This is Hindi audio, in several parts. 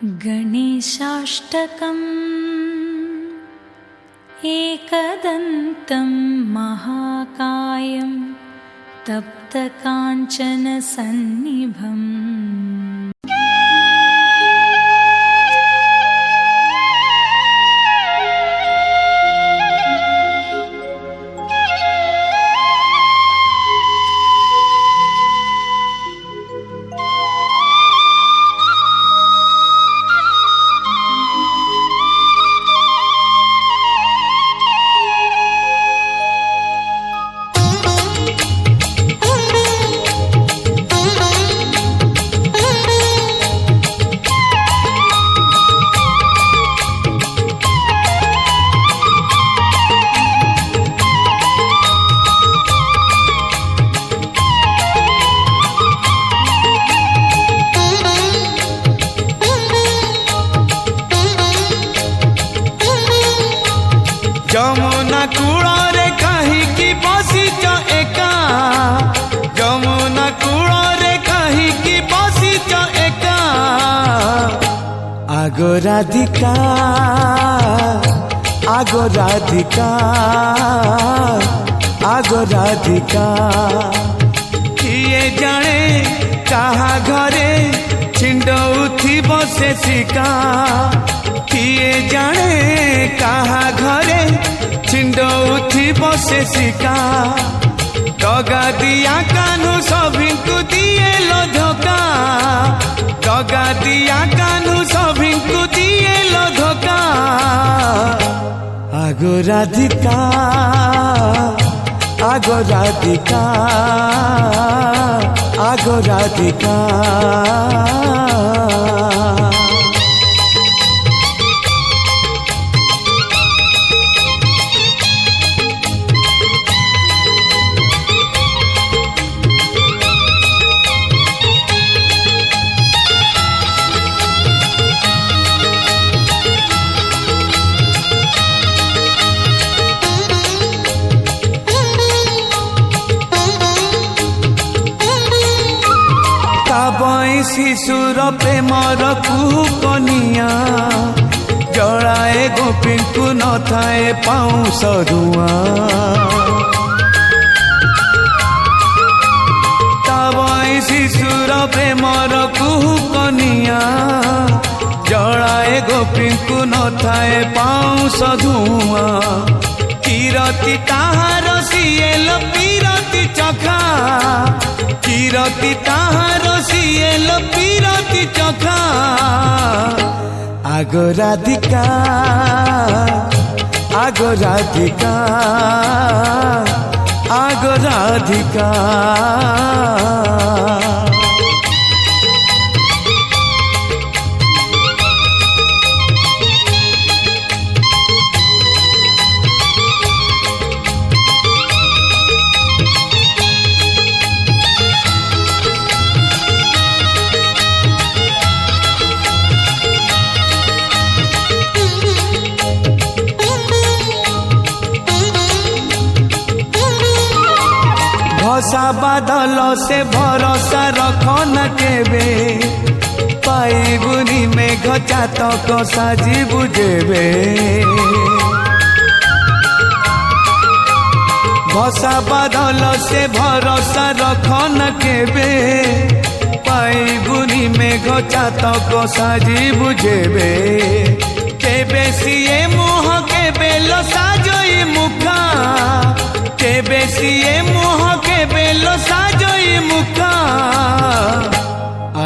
गणेशाष्टकम् एकदन्तं महाकायं तप्तकाञ्चनसन्निभम् যমুনা কূଳରେ কাহিকি বসিছ একা, যমুনা কূଳରେ কাহিকি বসিছ একা। আগো রাধিকা, আগো রাধিকা, আগো রাধিকা। কিয়ে জানে কাহা ঘরে ছিণ্ডউথিব সে শিকা, কিয়ে জানে কাহা ঘরে ছিণ্ডউথিব সে শিকা। দগা দিয়া কানু সভিଙ୍କୁ দিয়ে লো ধোকা, দগা দিয়া কানু সভিଙ୍କୁ দিয়ে লো ধোকা। আগো রাধিকা, আগো রাধিকা, আগো রাধিকা। শিশুর প্রেমর কুকনিয়া জড়ায়ে গোপীଙ୍କୁ নথায়ে পাউଁଶ ধୂଆଁ। তাবই শিশুর প্রেমর কুকনিয়া জড়ায়ে গোপীଙ୍କୁ নথায়ে পাউଁଶ ধୂଆଁ। কিরতি তাহার সিয়েল পিরতি চখা, কিরতি তাহার সিয়েল পিরতি চখা। আগো রাধিকা, আগো রাধিকা, আগো রাধিকা। भसा बादल से भरोसा रख न केबे, पाइबुनी मेघ चातक साजिबु जेबे। भसा बादल से भरोसा रख न केबे, पाइबुनी मेघ चातक साजिबु जेबे। केबे सिए मुह केबे लो साजई मुखा, केबे सिए मुह केबे लो साजई मुखा।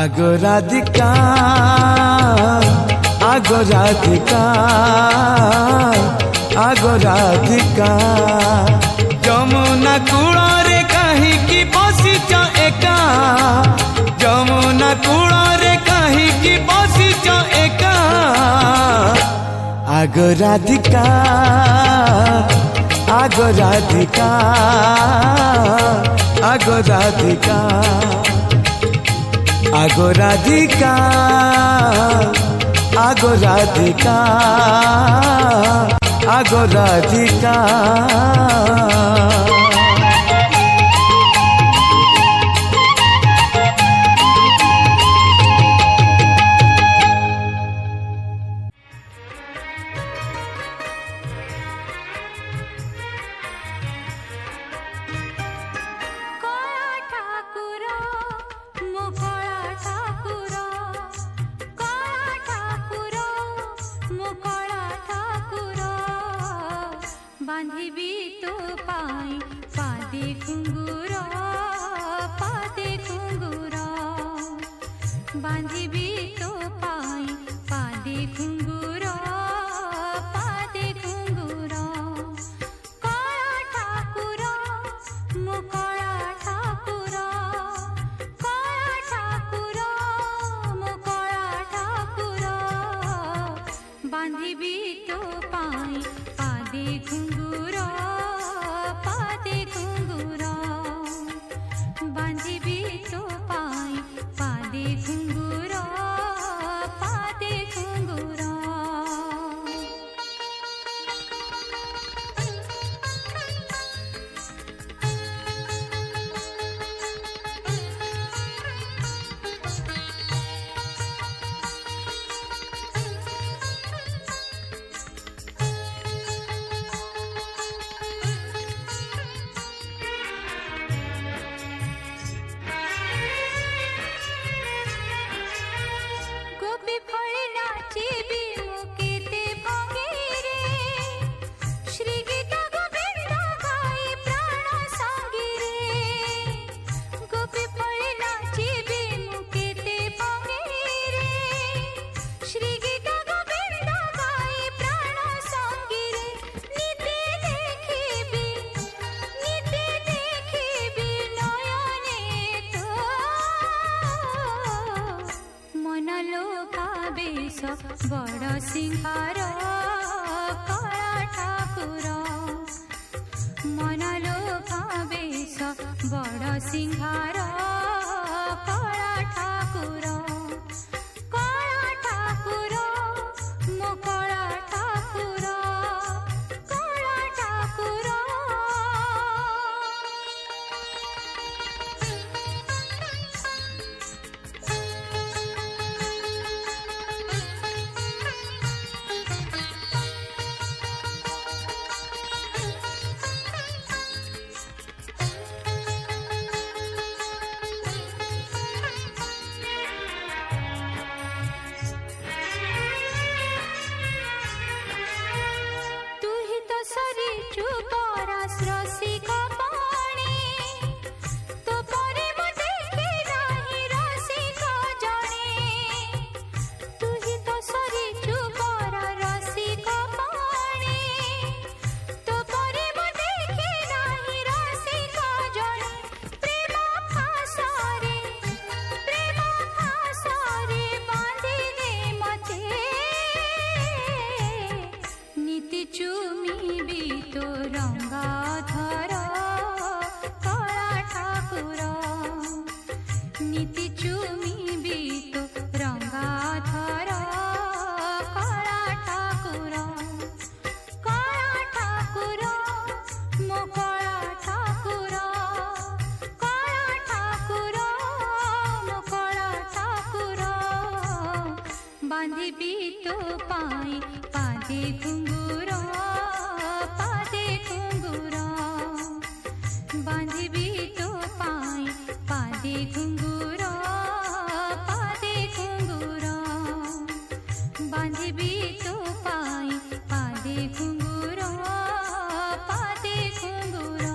আগো রাধিকা, আগো রাধিকা, আগো রাধিকা। যমুনা কূଳରେ কাহিকি বসিছ একা, যমুনা কূଳରେ কাহিকি বসিছ একা। আগো রাধিকা, আগো রাধিকা, আগো রাধিকা, আগো রাধিকা, আগো রাধিকা, আগো রাধিকা। घुंगुर पादे घुंगुर बांधिबी तो पाई पादे घुंगुर पादे घुंगुर कला ठाकुर मो कला ठाकुर कला ठाकुर मो कला ठाकुर बांधिबी तो पाई पादे घुंगुर पादे घुंगुर बांधिबी तो पाई पादे घुंगुर पादे घुंगुर गोपी फळे नाचिबी मुकेते भंगीरे श्री गीता गोविंद गाई प्राण संगीरे गोपी फळे नाचिबी मुकेते भंगीरे श्री गीता गोविंद गाई प्राण संगीरे नीति देखिबी नयने तो मन लोका बेश बड़ सिंहार कला ठाकुर मन लोका बेश बड़ सिंहार कला ठाकुर मो कला ठाकुर कला ठाकुर तू ही तो सरी चुपरास रसिका पाणी तो परे मो देखे नाही रसिका जणे तू ही तो सरी चुपरा रसिका पाणी तो परे मो देखे नाही रसिका जणे प्रेम फासारे बांधी दे मते नीति चुमिबी तो रंगा धर कला ठाकुर नीति चुमिबी तो रंगा धर कला ठाकुर मो कला ठाकुर मो कला ठाकुर बांधिबी तो पाई पादे घुंगुर पादे घुंगुर बांधिबी तो पाई पादे घुंगुर पादे घुंगुर बांधिबी तो पाई पादे घुंगुर पादे घुंगुर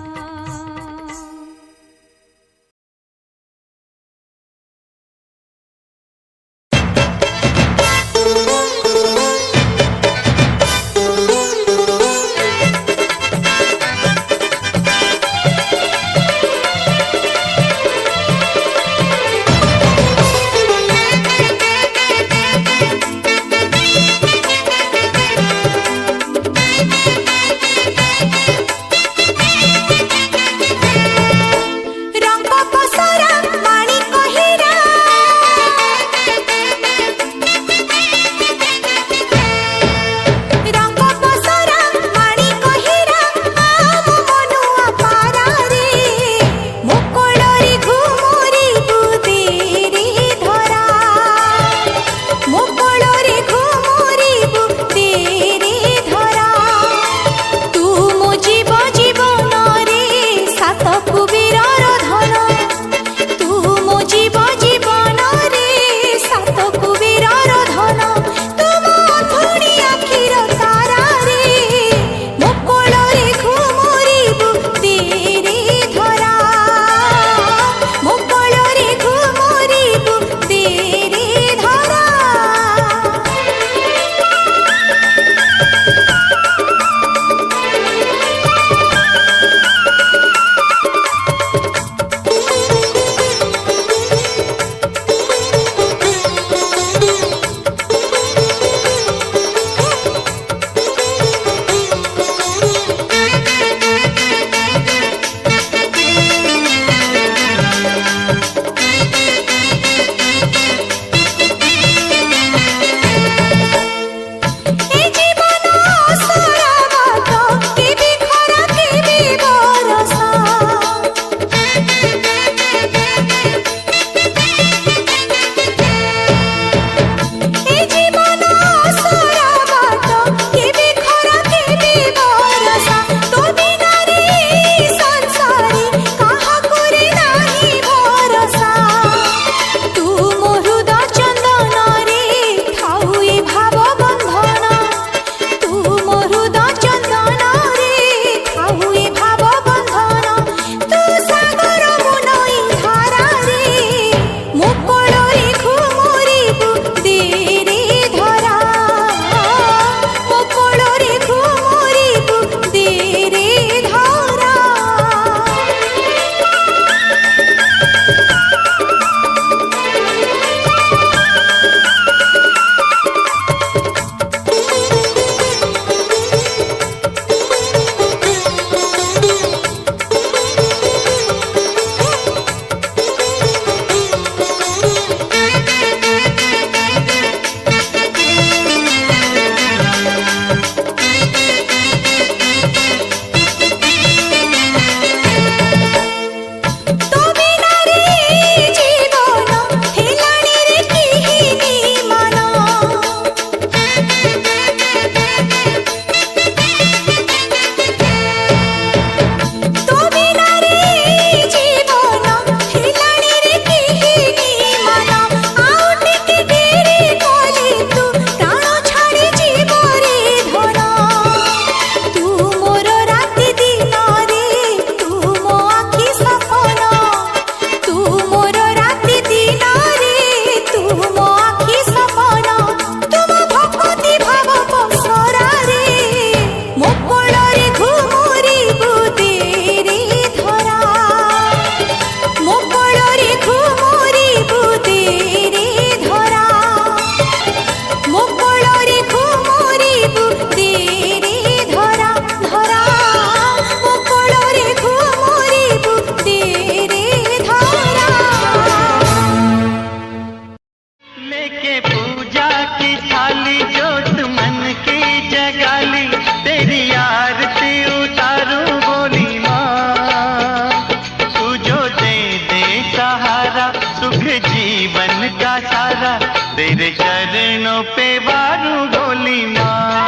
तेरे चरणों पे वारू बोली माँ।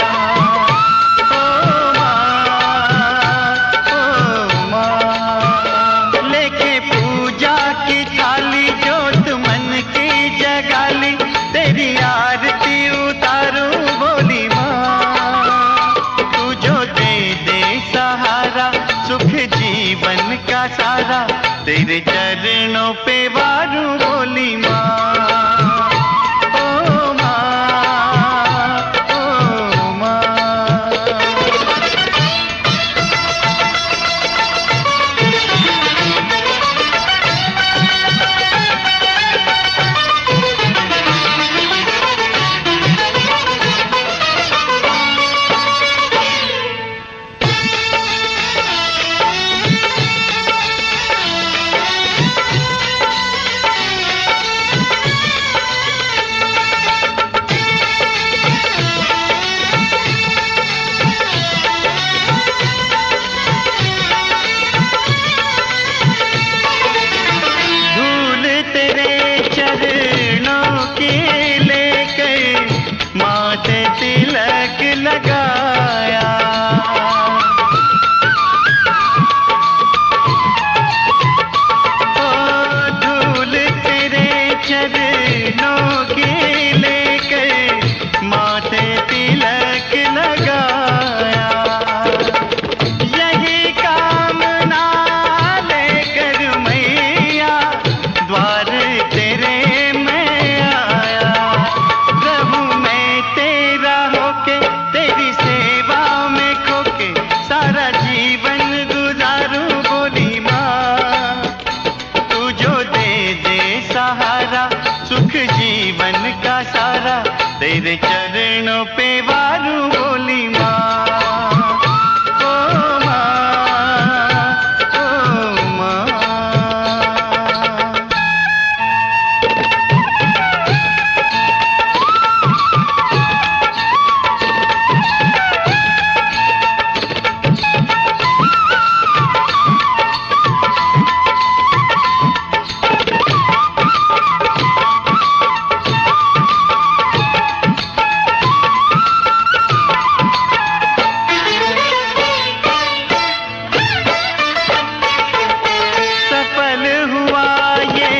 ओ माँ लेके पूजा की थाली जोत मन की जगाली, तेरी आरती उतारूं बोली माँ। तू जो दे दे सहारा सुख जीवन का सारा, तेरे चरणों पे वारू बोली माँ। ओ माँ, ओ माँ। तिलक लगाया ओ धूल तेरे चरणों की लेकर माथे तिलक लगाया। यही कामना लेकर मैया द्वार तेरे में आया। प्रभु मैं तेरा होके तेरी सेवा में खोके सारा जीवन गुजारूं बोली माँ। तू जो दे दे सहारा सुख जीवन का सारा, तेरे चरणों पे वारू बोली माँ। ओ माँ, ओ माँ। सफल हुआ ये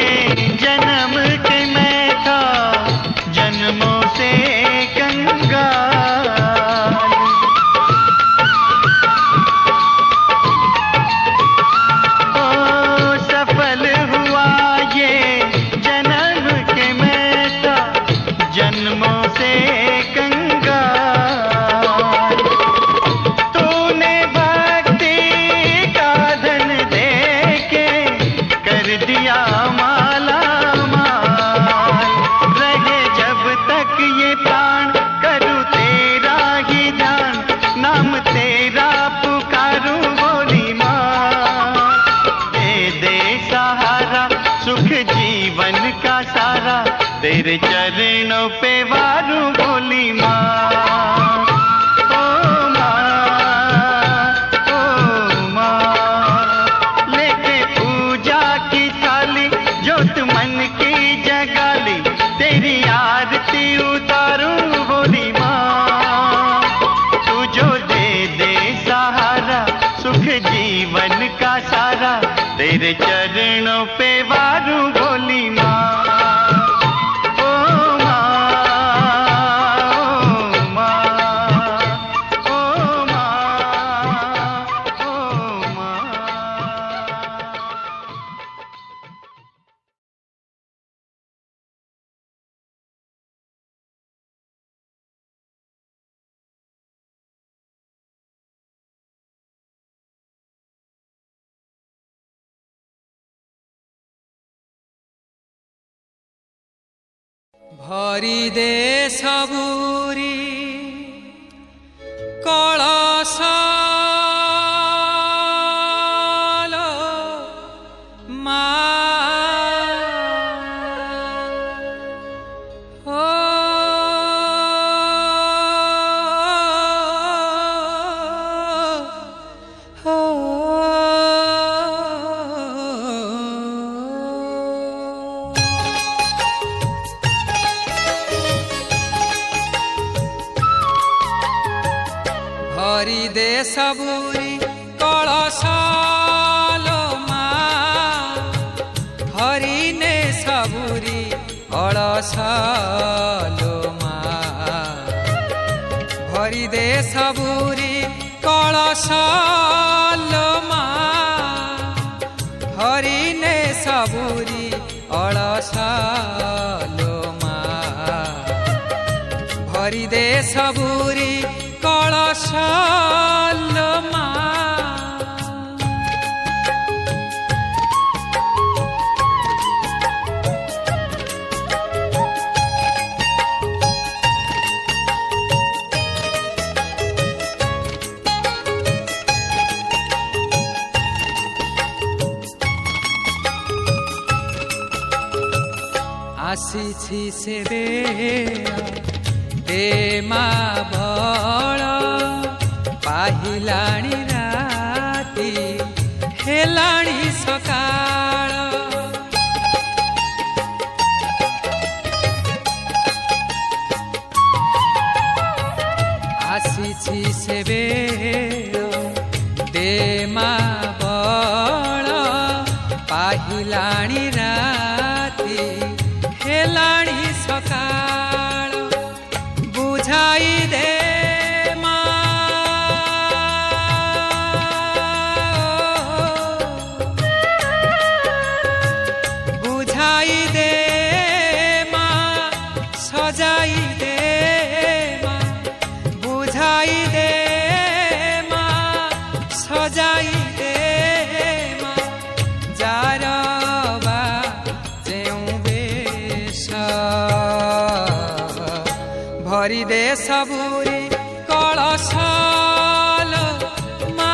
जन्म के मैं था जन्मों से कंगाल। ओ सफल हुआ ये जन्म के मैं था जन्मों से कंगाल। तूने भक्ति का धन देके कर दिया माला माल। रहे जब तक ये प्राण करूँ तेरा ही ध्यान, नाम तेरा पुकारूं बोली माँ। दे दे सहारा सुख जीवन का सारा, तेरे चरणों पे वारू बोली माँ। ओ माँ, ओ माँ लेके पूजा की थाली जोत मन की जगाली, तेरी आरती उतारूं बोली माँ। तू जो दे दे सहारा सुख जीवन का सारा, तेरे चरणों पे वारू बोली माँ। ओ माँ, ओ माँ, ओ माँ, ओ माँ। भरी दे सबुरी कलश मा ओ भरी दे सबुरी कलशालो मा भरी ने सबुरी कलशालो मा भरी दे सबुरी कलशालो मा भरी ने सबुरी कलशालो मा भरी दे सबुरी कलशालो मा आसीछि से दे मा बळ पाहिलाणी राती हेलाणी सकाळ आसीछि से दे मा बळ पाहिलाणी राती हेलाणी सकाळ बुझाई दे मा बुझाई दे मा सजाई दे मा बुझाई दे मा सजाई दे मा जारवा भरी दे सबुरी कलशालो मा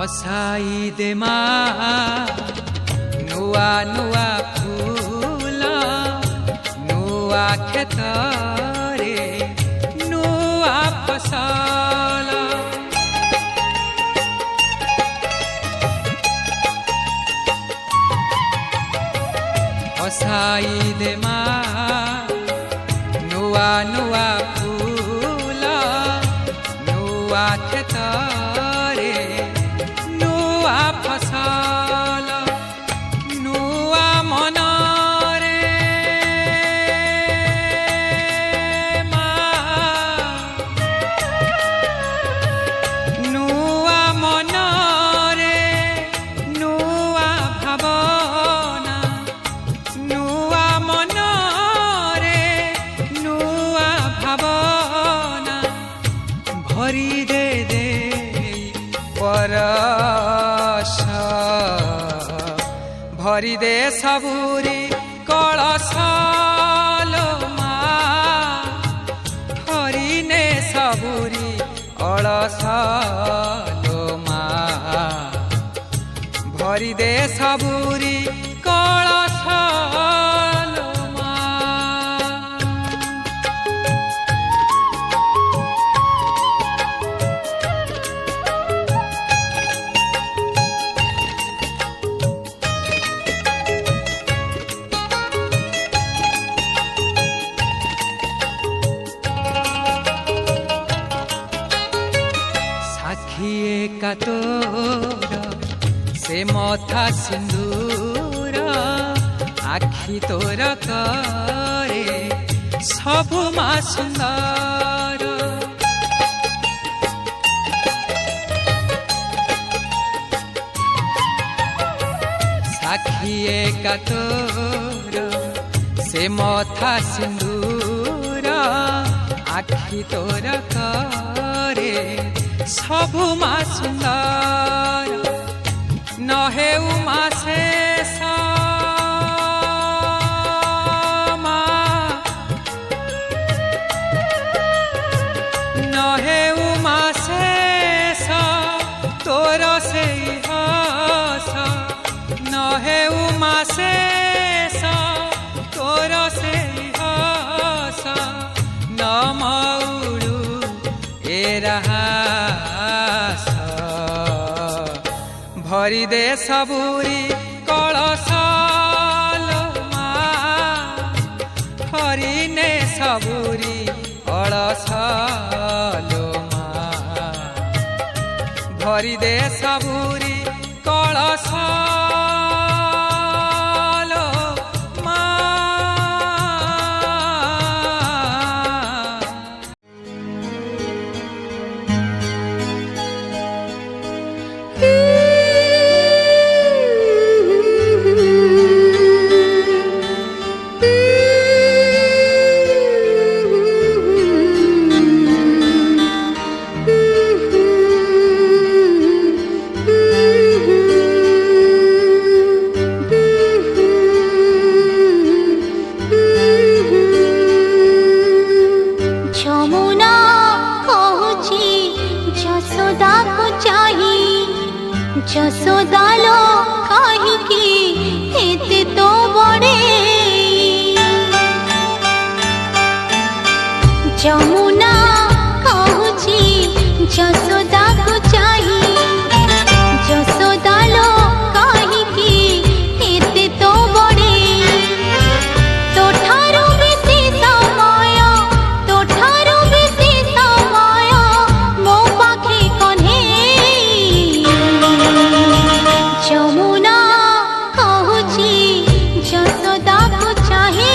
हसाई दे मा नुआ नुआ फूल नुआ खेतरे नुआ फसल हसाई दे मा नुआ नुआ फूल नुआ खेतरे फसल नुआ मनरे मा नुआ मनरे नुआ भावना नुआ मनरे नुआ भावना भरी दे दे पर भरी दे सबुरी कलशालो मा भरी ने सबुरी कलशालो मा भरी दे सबुरी कलशालो मा का तोर से मथा सिंदूर आखि तोर करे सबु मा सुंदर साखी का तोर से मथा सिंदूर आखि तोर करे सबु मा सुंदर नहे उमा शेष मा नहे उमा शेष तोर से हस नहे उमा शेष सबुरी कलशालो हरिने सबुरी कलशालो भरी दे सबुरी कलशालो যশোদা লো কাহিকি এতে তো বড়ে যমুনা কহুছি যশোদাকু চাহি যশোদা লো কাহিকি এতে তো বড়ে তোঠারু বেশি সময় তোঠারু বেশি সময় মো পাখে কনে যমুনা কহুছি যশোদাকু চাহি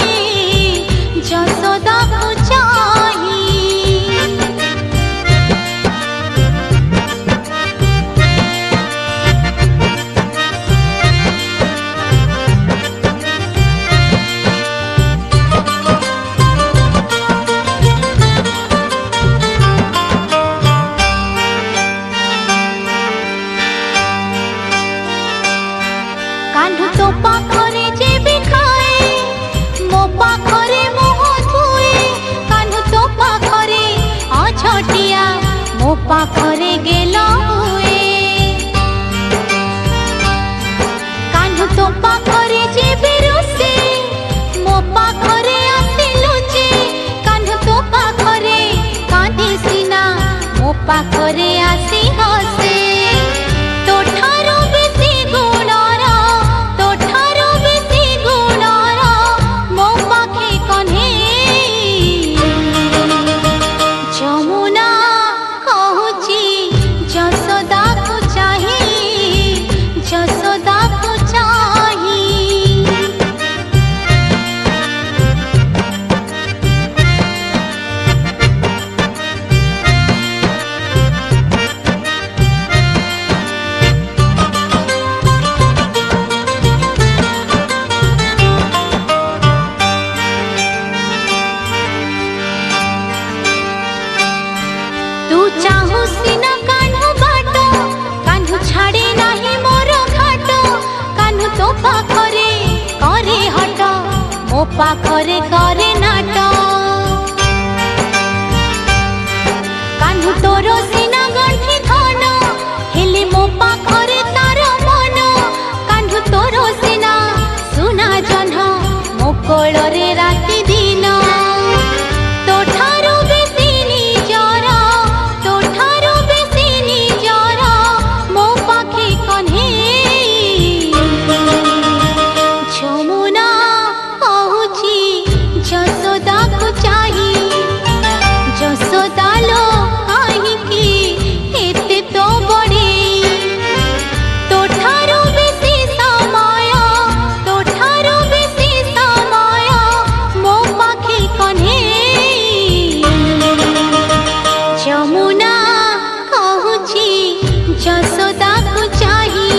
যশোদাকু চাহি कान्हू तो पाखरे जेबे खाए मो पाखरे मुह धुए कान्हू तो पाखरे अछटिया मो पाखरे गेला हुए कान्हू तो पाखरे जेबे रोसे मो पाखरे आसे लुचे कान्हू तो पाखरे कांदी सीना मो पाखरे आसी हसे तोठारो बेसी गुणरा तोठारो बेसी गुणरा मो पाखे कन्हे যমুনা কহুছি যশোদাকু চাহি যশোদাকু চাহি तू चाहू सीना कान्हू बाटो कान्हू छाड़े नाही मोर घाटो कान्हू तो पाखरे करे हट मो पाखरे करे नाट कान्हू तोरो सीना गंठी धन हेले मो पाखरे तार मन कान्हू तोरो सीना सुना जह्न मो कोଳରେ राति दिन तोठारो बेसी निजर तोठारो बेसी निजर मो पाखे कन्हे যমুনা কহুছি যশোদাকু চাহি যশোদা লো কাহিকি এতে তো বড়ে তোঠারো বেশি সময় তোঠারো বেশি সময় মো পাখে কন্হে যমুনা কহুছি যশোদাকু চাহি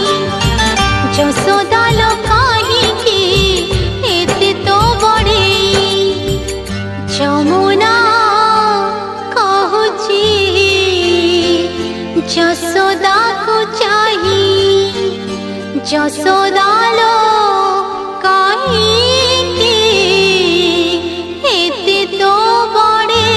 যশোদা লো কাহিকি এতে তো বড়ে যমুনা কহুছি যশোদাকু চাহি যশোদা লো কাহিকি এতে তো বড়ে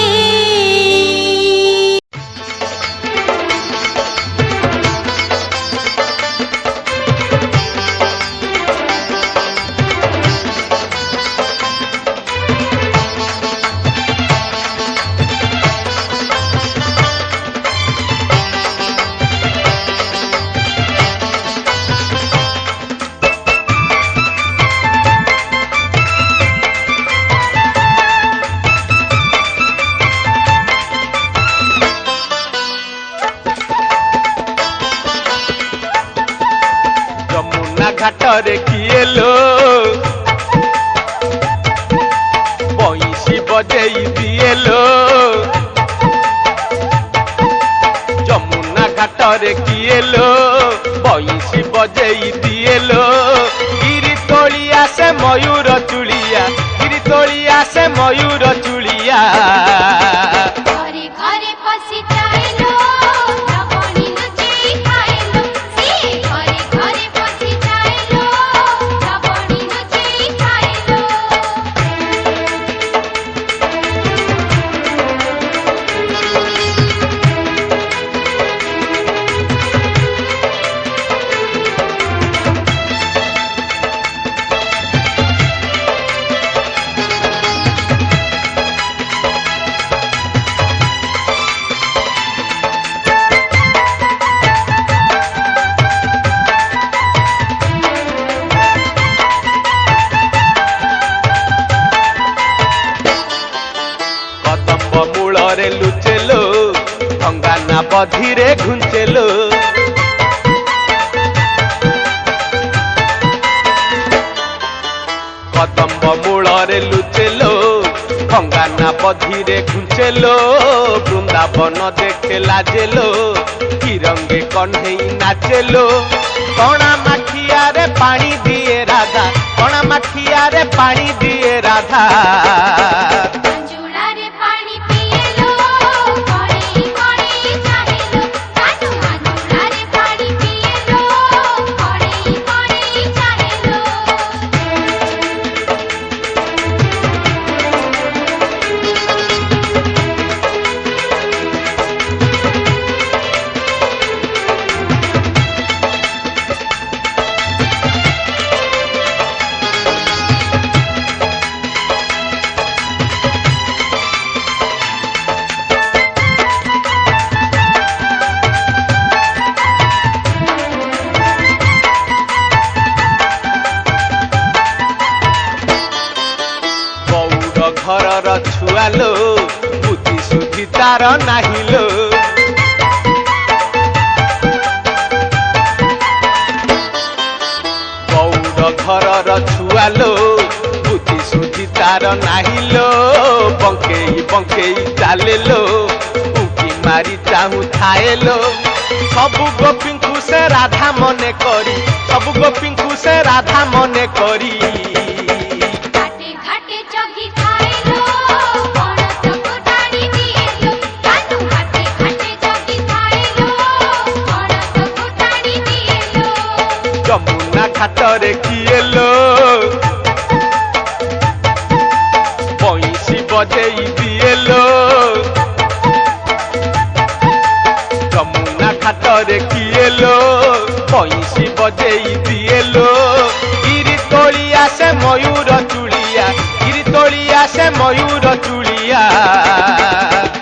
ଯମୁନା ଘାଟରେ କିଏ ଲୋ ବଇଁଶୀ ବଜେଇ ଦିଏ ଲୋ ଯମୁନା ଘାଟରେ କିଏ ଲୋ ବଇଁଶୀ ବଜେଇ ଦିଏ ଲୋ ଗିରି ତୋଳି ଆସେ ମୟୂର ଚୁଳିଆ ଗିରି ତୋଳି ଆସେ ମୟୂର ଚୁଳିଆ ଘରେ ଘରେ ପଶି ଯାଇଲୋ ଲବଣୀ ଲୁଚେଇ ଖାଇଲୋ ସିଏ ଘରେ ଘରେ ପଶି ଯାଇଲୋ ଲବଣୀ ଲୁଚେଇ ଖାଇଲୋ କଦମ୍ବ ମୂଳରେ ଲୁଚେଲୋ ଅଙ୍ଗାନା ବଧିରେ ଘୁଞ୍ଚେଲୋ କଦମ୍ବ ମୂଳରେ ଲୁଚେଲୋ ଅଙ୍ଗାନା ବଧିରେ ଘୁଞ୍ଚେଲୋ ବୃନ୍ଦାବନ ଦେଖେ ଲାଜେଲୋ ତିରଙ୍ଗେ କଣ୍ଢେଇ ନାଚେଲୋ କଣା ମାଠିଆରେ ପାଣି ଦିଏ ରାଧା କଣା ମାଠିଆରେ ପାଣି ଦିଏ ରାଧା अंजुळारे पाणी पिएलो कणेई कणेई चाहेलो काटू अंजुळारे पाणी पिएलो कणेई कणेई चाहेलो ଗୌର ଘରର ଛୁଆଲୋ ବୁଦ୍ଧି ସୁଦ୍ଧି ତାର ନାହିଲୋ ଗୌର ଘରର ଛୁଆଲୋ ବୁଦ୍ଧି ସୁଦ୍ଧି ତାର ନାହିଲୋ ବଙ୍କେଇ ବଙ୍କେଇ ଚାଲେଲୋ ଉଙ୍କି ମାରି ଚାହୁଁ ଥାଏଲୋ ସବୁ ଗୋପୀଙ୍କୁ ସେ ରାଧା ମନେ କରି ସବୁ ଗୋପୀଙ୍କୁ ସେ ରାଧା ମନେ କରି घाटे घाटे जगी खाइलो पणसको डाडी दिएलो काटू घाटे घाटे जगी खाइलो पणसको डाडी दिएलो ଯମୁନା ଘାଟରେ କିଏ ଲୋ ବଇଁଶୀ ବଜେଇ ଦିଏ ଲୋ ଯମୁନା ଘାଟରେ କିଏ ଲୋ ବଇଁଶୀ ବଜେଇ ଦିଏ ଲୋ ଗିରି ତୋଳି ଆସେ ମୟୂର ଚୁଳିଆ ଗିରି ତୋଳି ଆସେ ମୟୂର ଚୁଳିଆ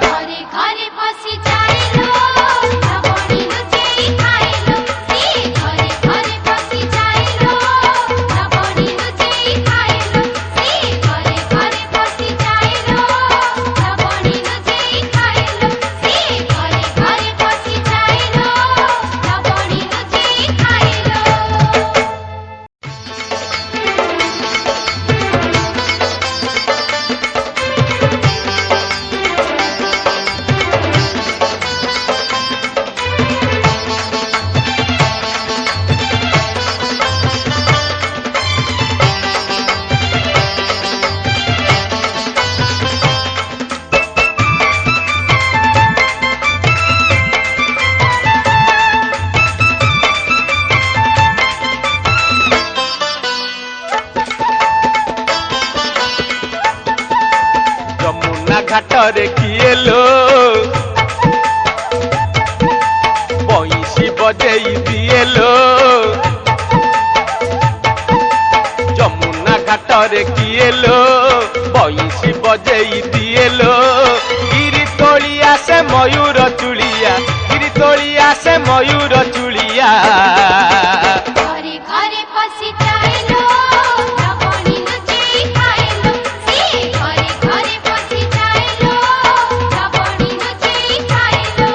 घरे घरे पशि जाइलो लबणी लुचेई खाइलो सिए घरे घरे पशि जाइलो लबणी लुचेई खाइलो सिए घरे घरे पशि जाइलो लबणी लुचेई खाइलो सिए घरे घरे पशि जाइलो लबणी लुचेई खाइलो ଯମୁନା ଘାଟରେ କିଏ ଲୋ ବଇଁଶୀ ବଜେଇ ଦିଏ ଲୋ ଯମୁନା ଘାଟରେ କିଏ ଲୋ ବଇଁଶୀ ବଜେଇ ଦିଏ ଲୋ ଗିରି ତୋଳି ଆସେ ମୟୂର ଚୁଳିଆ ଗିରି ତୋଳି ଆସେ ମୟୂର ଚୁଳିଆ घरे घरे पशि जाइलो लबणी लुचेई खाइलो सिए घरे घरे पशि जाइलो लबणी लुचेई खाइलो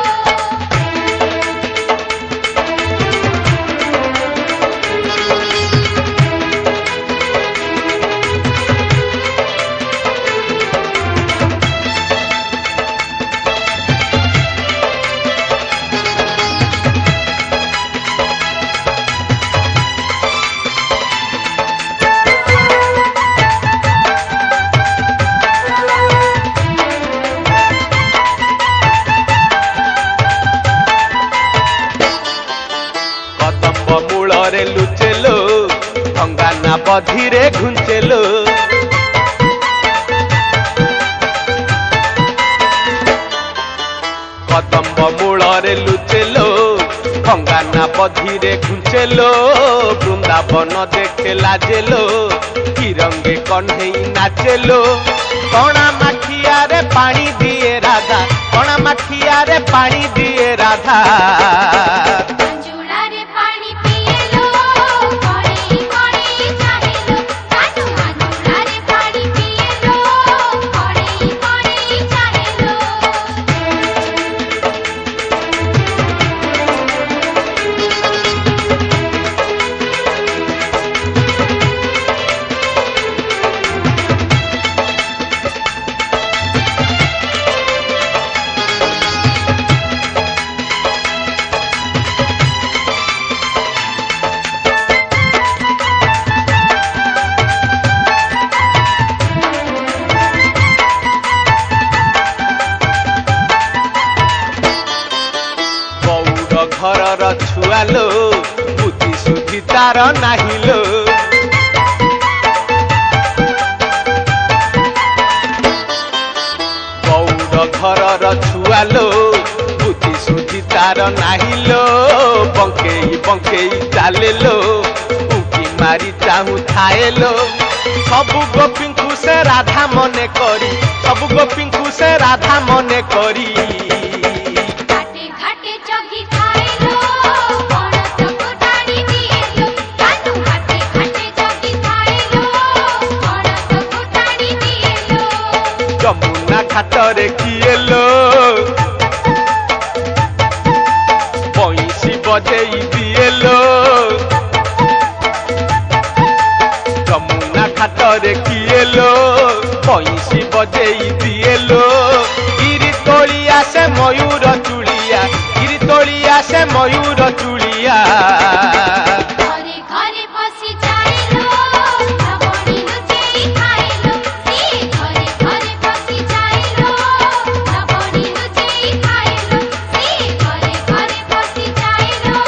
ଭଙ୍ଗା ନା ବଧିରେ ଘୁଞ୍ଚେଲୋ କଦମ୍ବ ମୂଳରେ ଲୁଚେଲୋ ଭଙ୍ଗା ନା ବଧିରେ ଘୁଞ୍ଚେଲୋ ବୃନ୍ଦାବନ ଦେଖେ ଲାଜେଲୋ ତିରଙ୍ଗେ କହ୍ନେଇ ନାଚେଲୋ କଣା ମାଠିଆରେ ପାଣି ଦିଏ ରାଧା କଣା ମାଠିଆରେ ପାଣି ଦିଏ ରାଧା अंजुळारे पाणी पिएलो कणेई कणेई चाहेलो काटू अंजुळारे पाणी पिएलो कणेई कणेई चाहेलो ଘରର ଛୁଆଲୋ ବୁଦ୍ଧି ସୁଦ୍ଧି ତାର ନାହିଲୋ ଗୌଡ଼ ଘରର ଛୁଆଲୋ ବୁଦ୍ଧି ସୁଦ୍ଧି ତାର ନାହିଲୋ ବଙ୍କେଇ ବଙ୍କେଇ ଚାଲେଲୋ ଉଙ୍କି ମାରି ଚାହୁଁ ଥାଏଲୋ ସବୁ ଗୋପୀଙ୍କୁ ସେ ରାଧା ମନେ କରି ସବୁ ଗୋପୀଙ୍କୁ ସେ ରାଧା ମନେ କରି घाटे घाटे जगी खाएलो पणसको टाणी दिएलो काटू घाटे घाटे जगी खाएलो पणसको टाणी दिएलो ଯମୁନା ଘାଟରେ କିଏଲୋ ବଇଁଶୀ ବଜେଇ ଦିଏଲୋ ଯମୁନା ଘାଟରେ କିଏଲୋ ବଇଁଶୀ ବଜେଇ ଦିଏଲୋ ଗିରି ତୋଳି ଆସେ ମୟୂର ଚୁଳିଆ ଗିରି ତୋଳି ଆସେ ମୟୂର ଚୁଳିଆ घरे घरे बसी जाएलो लवणी लुचेई खाएलो सिए घरे घरे बसी जाएलो लवणी लुचेई खाएलो सिए घरे घरे बसी जाएलो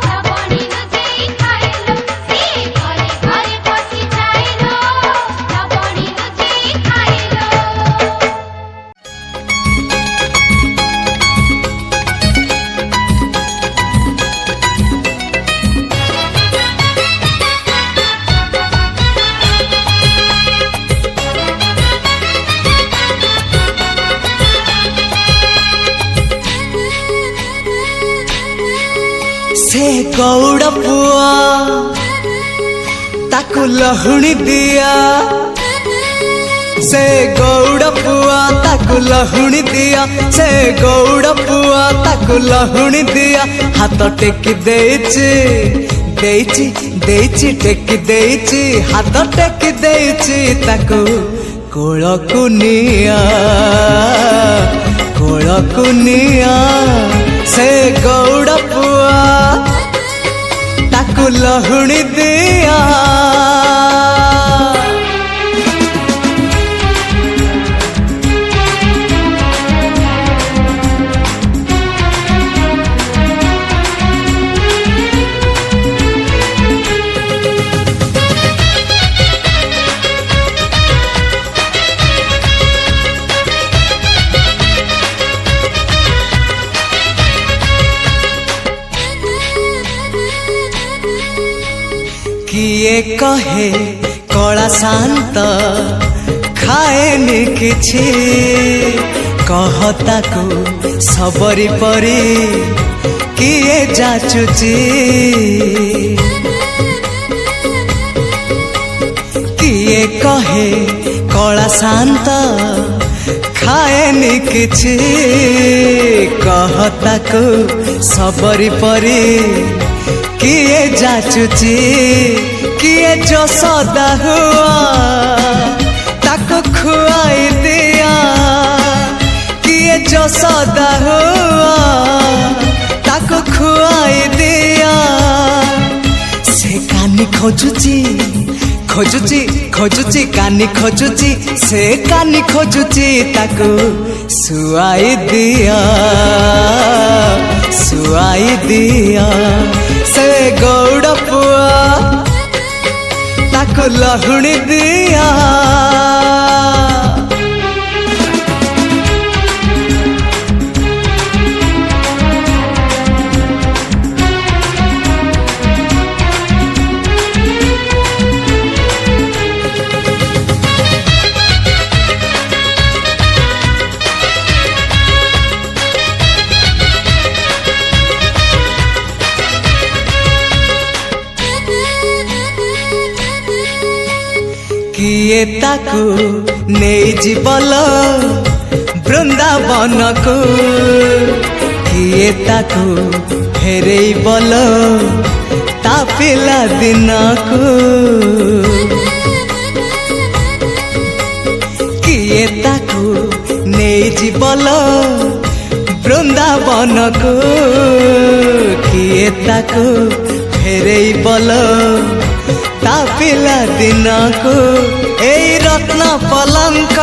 लवणी लुचेई खाएलो सिए घरे घरे बसी जाएलो लवणी लुचेई खाएलो से गौड़ पुआ ताकू लहुणी दिया से गौड़ पुआ ताकू लहुणी दिया से गौड़ पुआ ताकू लहुणी दिया हाथ टेकी देची देची देची टेकी देची हाथ टेकी देची ताकू कोळकू निया कोळकू निया से गौड़ पुआ ताकू लहुणी दिया किए कहे कला शांत खाएनि किछि कहताकू सबरी परी किए जाचुची किए कहे कला शांत खाएनि किछि कहताकू सबरी परी किए जाचुची किए जो सदा हुआ ताको खुआई दिया किए जो सदा हुआ ताको खुआई दिया से कानी खोजुची खोजुची खोजुची कानी खोजुची से कानी खोजुची ताको सुआई दिया सुआई दिया से गौड़ पुआ लहुणी दिया किए ताकू नहीं जीवल वृंदावन को किए ताकू फेरे बल ता पिला दिन को किए ताकू नहीं जीवल वृंदावन को किए ताकू फेरे बल ता पिला दिन को एई रत्न पलंक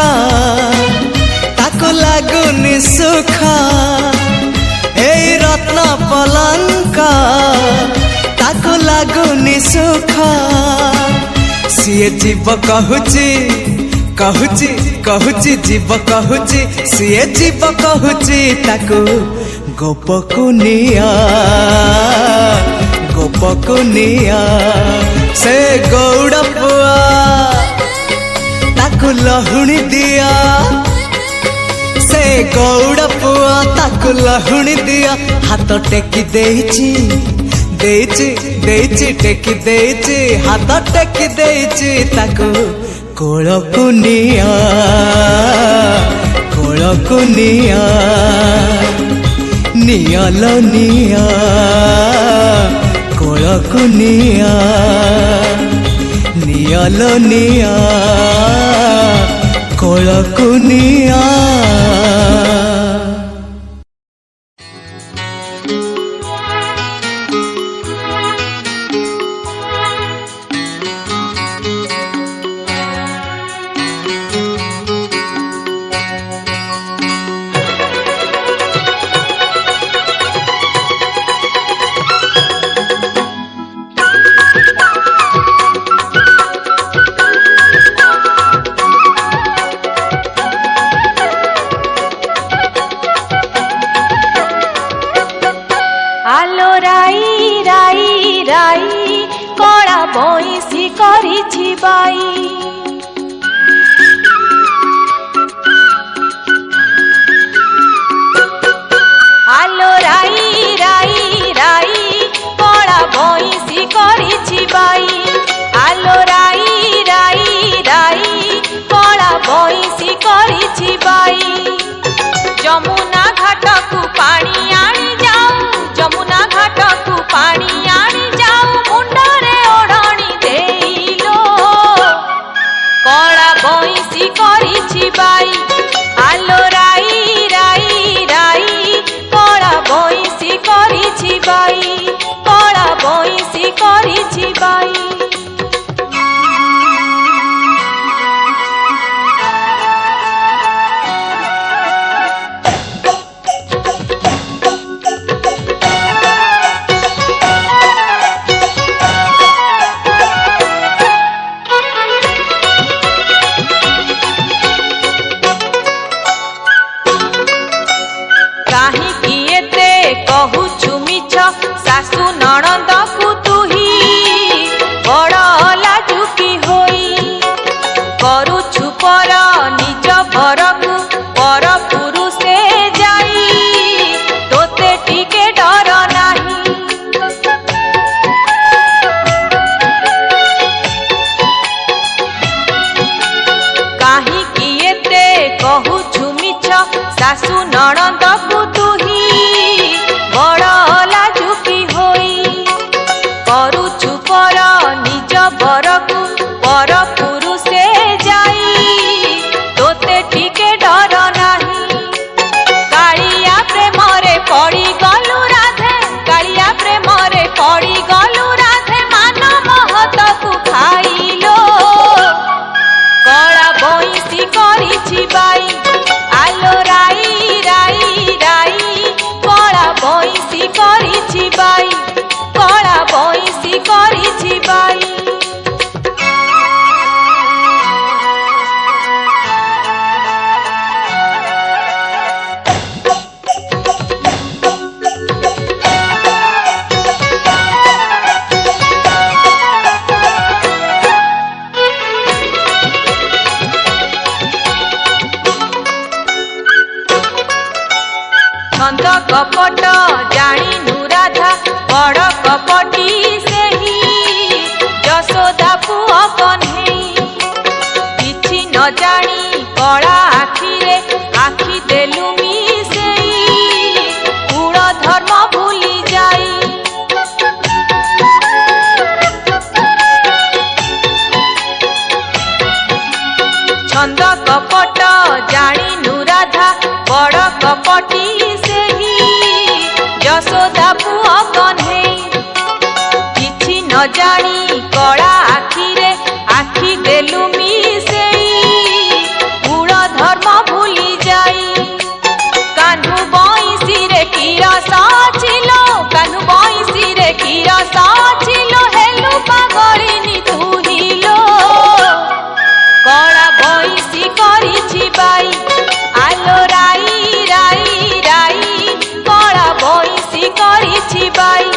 ताको लागुनि सुख एई रत्न पलंक ताको लागुनि सुख सीए जीव कहूची कहूची कहूची जीव कहूची सीए जीव कहूची ताको गोपकुनिया गोपकुनिया से गौड़ पुआ ताकू लहुणी दिया से गौड़ पुआ ताकू लहुणी दिया हाथ टेकी देइची देइची देइची टेकी देइची हाथ टेकी देइची ताकू कोलकुनिया कोलकुनिया नियाल निया कोलकुनिया नियाल निया कोलकुनिया आलो राई राई राई कड़ा बइसी करिछि बाई आलो राई राई राई कड़ा बइसी करिछि बाई आलो राई राई राई कड़ा बइसी करिछि बाई जमुना घाट को पानी आनी जाऊ जमुना घाट को पानी आनी जाऊ मुंडरे ओढ़णी देइलो कड़ा बइसी करिछि बाई आलो राई राई राई कड़ा बइसी करिछि बाई कड़ा बइसी करिछि बाई सासु नणंद को तुही बड़ लाजुकी होई करुछु पर निज घर को पर पुरुषे जाई तोते टिके डर नाही काहे किएते कहूछु मिछ सासु नणंद को तुही बड़ लाजुकी होई करुछु पर निज बर को पर पुरुषे जाई तोते टिके डर नाही कालिया प्रेम रे पड़ी गलु राधे कालिया प्रेम रे पड़ी गलु राधे मान महत को खाइलो कड़ा बइसी करिछि बाई आलो राई राई राई कड़ा बइसी करिछि बाई कड़ा बइसी करिछि बाई कपट जाणिनु राधा बड़ कपटी सेही यशोदा पुआ कन्हई किछि न जानी कला आखिरे आखि देलु मिसेई कुल धर्म भूली जाई छंद कपट जाणिनु राधा बड़ कपटी सेही यशोदा पुआ कन्हई किछि न जानी कला आखिरे आखि देलु मिसेई कुल धर्म भूली जाई कान्हु बंशी रे की रसा छिलो कान्हु बंशी रे की रसा छिलो हेलु पागलिनी तू हिलो कला बंशी करिछि बाई आलो राई राई राई कला बंशी करिछि बाई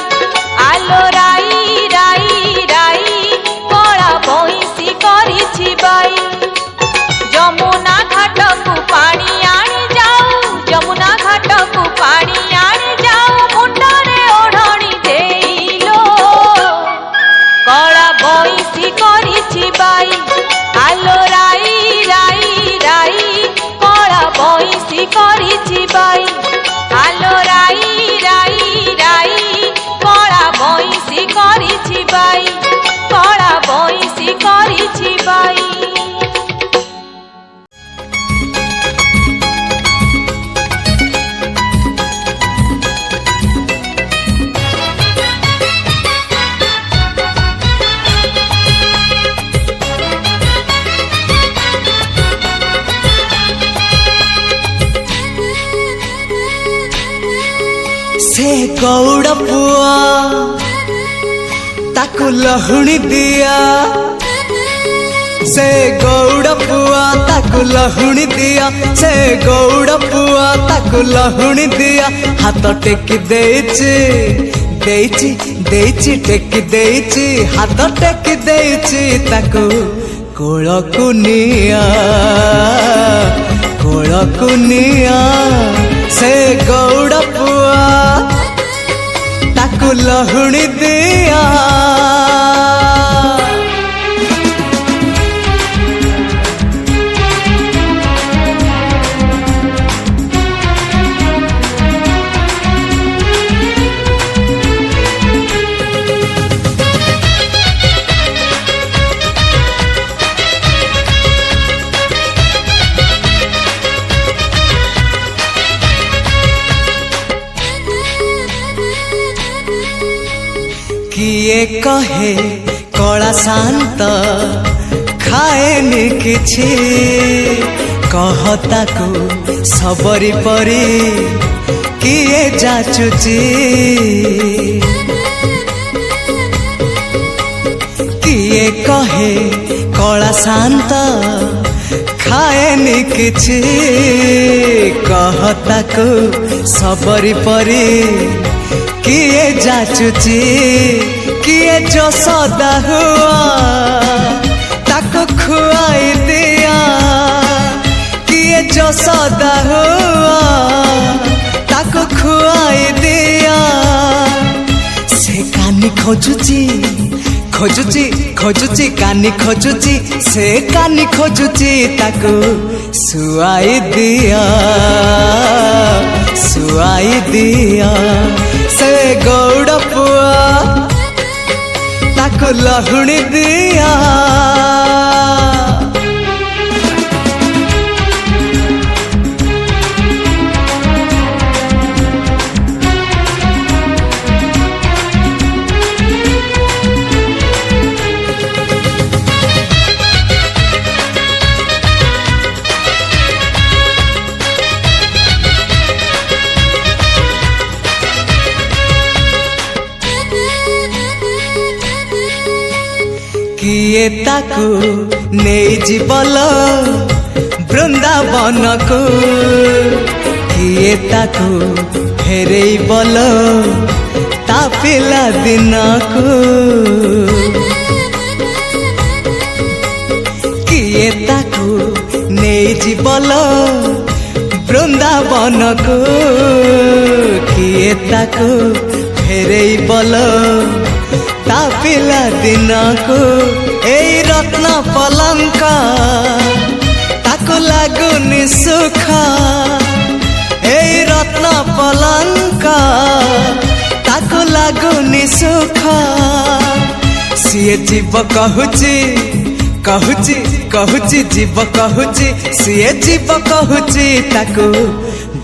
आलो राई राई राई कला बंशी करिछि बाई जमुना घाट को पानी आनी जाऊ जमुना घाट को पानी आनी जाऊ मुंडरे ओढ़णी देइलो कला बंशी करिछि बाई आलो राई राई राई कला बंशी करिछि बाई आलो राई राई राई कला बंशी करिछि बाई कला बंशी करिछि बाई से गौड़ पुआ ताकु लहुणी दिया से गौड़ पुआ ताकु लहुणी दिया से गौड़ पुआ ताकु लहुणी दिया हाथ टेकी देइछि देइछि देइछि टेकी देइछि हाथ टेकी देइछि ताकु कोळकु निया कोळकु निया से गौड़ पुआ ताकु लहुणी दिया किए कहे कला शांत खाएनि किछि कहताकु सबरी परी किए जाचुची किए कहे कला शांत खाएनि किछि कहताकु सबरी परी किए जाचुची किए जो सदा हुआ ताको खुआई दिया किए जो सदा हुआ ताको खुआई दिया से कानी खोजुची खोजुची खोजुची कानी खोजुची से कानी खोजुची ताको सुआई दिया सुआई दिया से गौड़ पुआ ताको लहुणी दिया किए ताकू नहीं जीवल वृंदावन को किए ताकू फेरे बल ता पिला दिन को किए ताकू नहीं जीवल बृंदावन को किए ताको फेरे बल ता पिला दिन को एई रत्न पलंक ताको लागुनि सुख एई रत्न पलंक ताको लागुनि सुख सीए जीव कहूची कहूची कहूची जीव कहूची सीए जीव कहूची ताको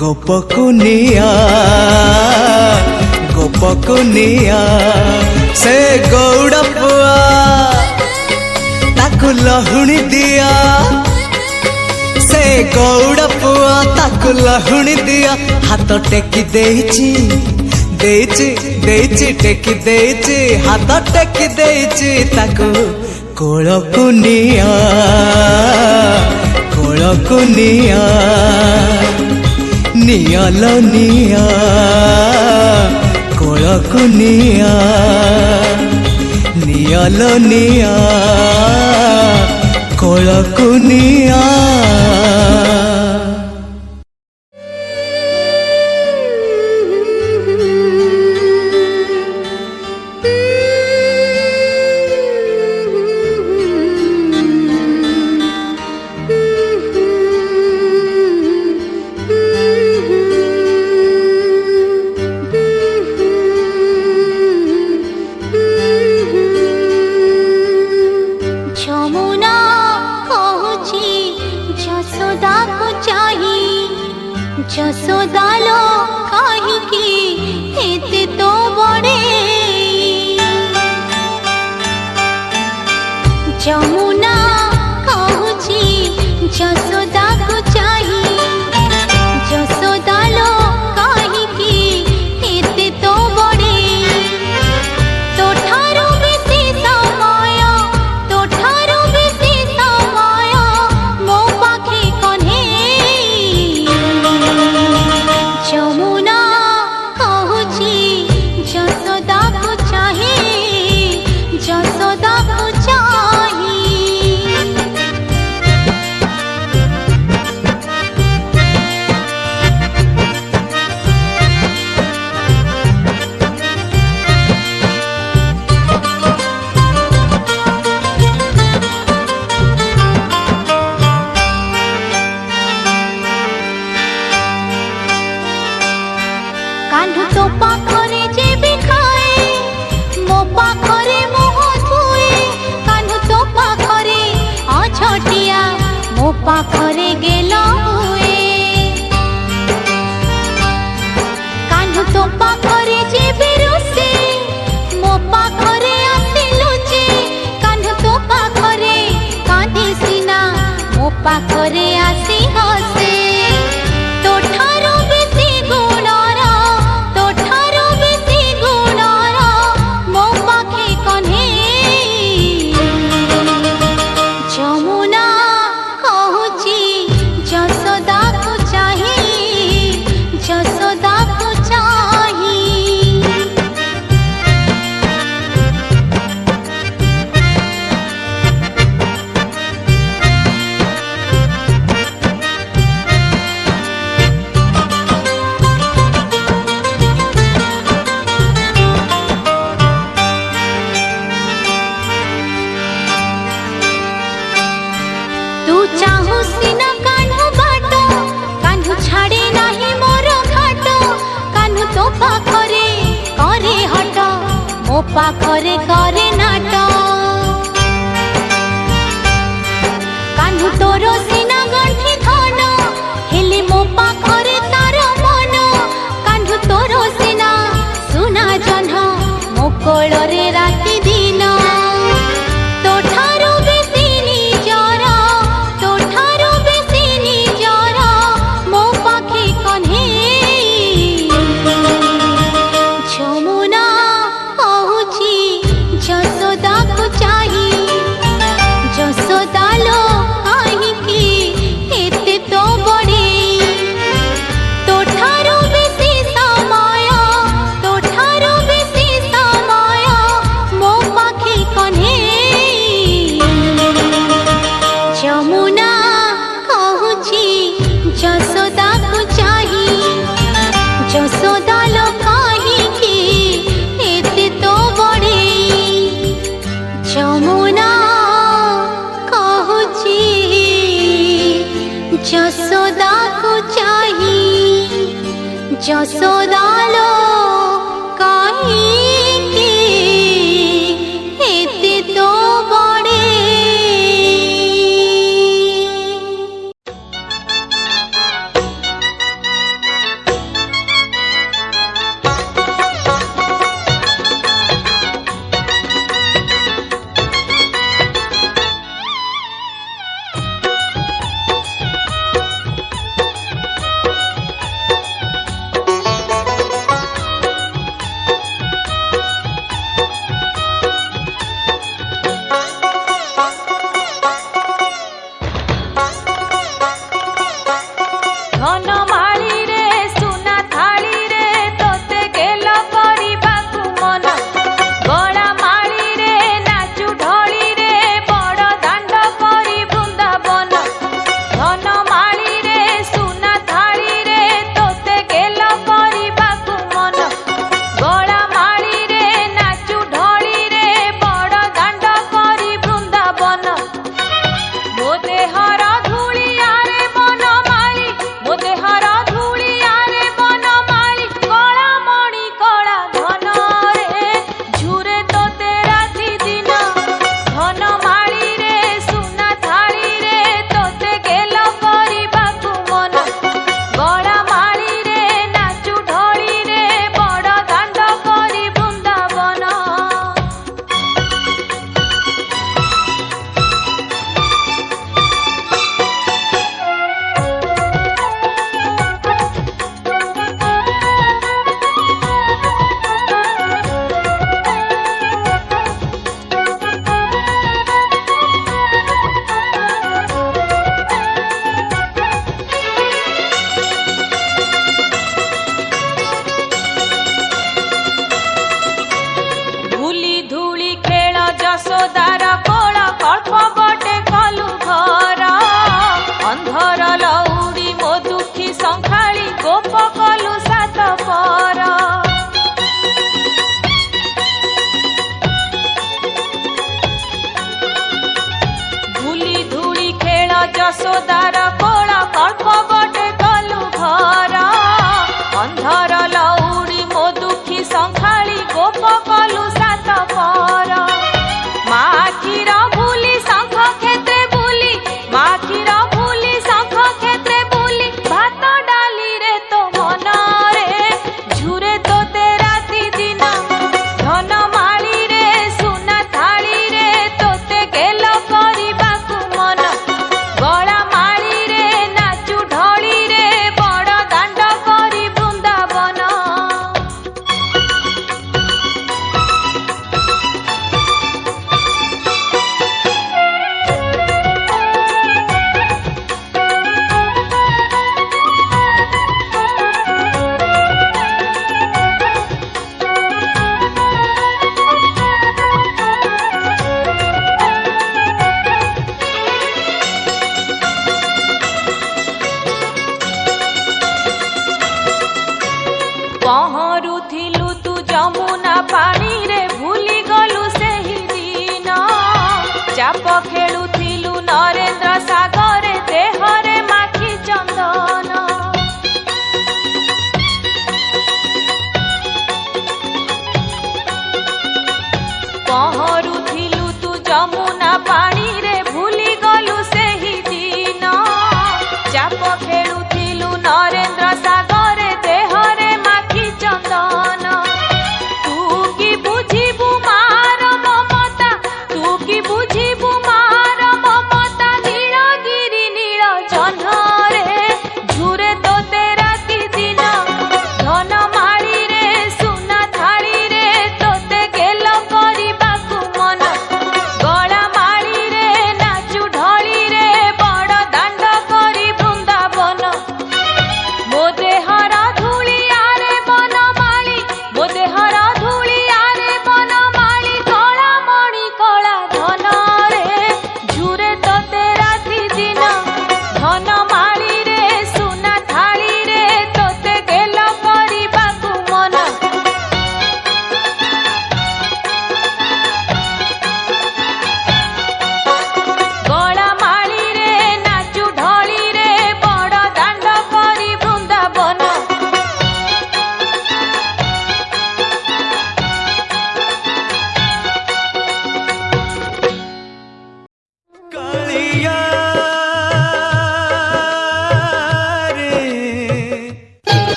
गोपकु निया से गौड़ पुआ ताको लहुणी दिया से गौड़ पुआ ताको लहुणी दिया हाथ टेकी देइची देइची देइची टेकी देइची हाथ टेकी देइची ताको कोळकु निया नियाल निया कोळकु निया नियाल निया कोळकु निया যশোদা লো কাহিকি এতে তো বড়ে যমুনা কহুছি যশোদাকু চাহি যশোদা লো কাহিকি এতে তো বড়ে তোঠারু বেশি সময় তোঠারু বেশি সময় মো পাখি কনে যমুনা কহুছি যশোদাকু চাহি যশোদাকু চাহি कान्हू तो पाखरे जेबी खाए मो पाखरे मुह धुए कान्हू तो पाखरे अछटिया मो पाखरे गेल हुए कान्हू तो पाखरे जेबी रुसे मो पाखरे आसी लुचे कान्हू तो पाखरे कांदी सिना मो पाखरे आसी हसे तोठारो बेसी गुणरा तोठारो बेसी गुणरा मो पाखे कन्हे যমুনা কহুছি যশোদাকু চাহি যশোদাকু চাহি तू चाहू सिना कान्हू बाटो कान्हू छाड़े नाही मोर घाटो कान्हू तो पाखरे करे हट मो पाखरे करे नाट कान्हू तोर सिना गंठी धन हेले मो पाखरे तार मन कान्हू तोर सिना सुना जह्न मो कोଳରେ राति दिन तोठारो बेसी निजर तोठारो बेसी निजर मो पाखे कन्हे যমুনা কহুছি যশোদাকু চাহি যশোদা লো কাহিকি ଯଶୋଦା କୁ ଚାହି ଯଶୋଦା लो କାହିଁକି ଏତେ ତୋ ବଡ଼େ ଯଶୋଦାର କୋଳ କଳ୍ପ ବଟେ କଲୁ ଘର ଅନ୍ଧର ଲଉଡ଼ି ମୋ ଦୁଃଖୀ ସଂଖାଳି ଗୋପ କଲୁ ସାତ ପର ମା କ୍ଷୀର ଭୁଲି ଶଙ୍ଖ କ୍ଷେତ୍ରେ ବୁଲି ମା କ୍ଷୀର ଭୁଲି ଶଙ୍ଖ କ୍ଷେତ୍ରେ ବୁଲି ଭାତ ଡାଲିରେ ତୋ ମନରେ ଝୁରେ ତୋତେ ରାତି ଦିନ ଧନ ମାଳିରେ ସୁନା ଥାଳିରେ ତୋତେ ଗେଲ କରିବାକୁ ମନ ଗଳା ମାଳି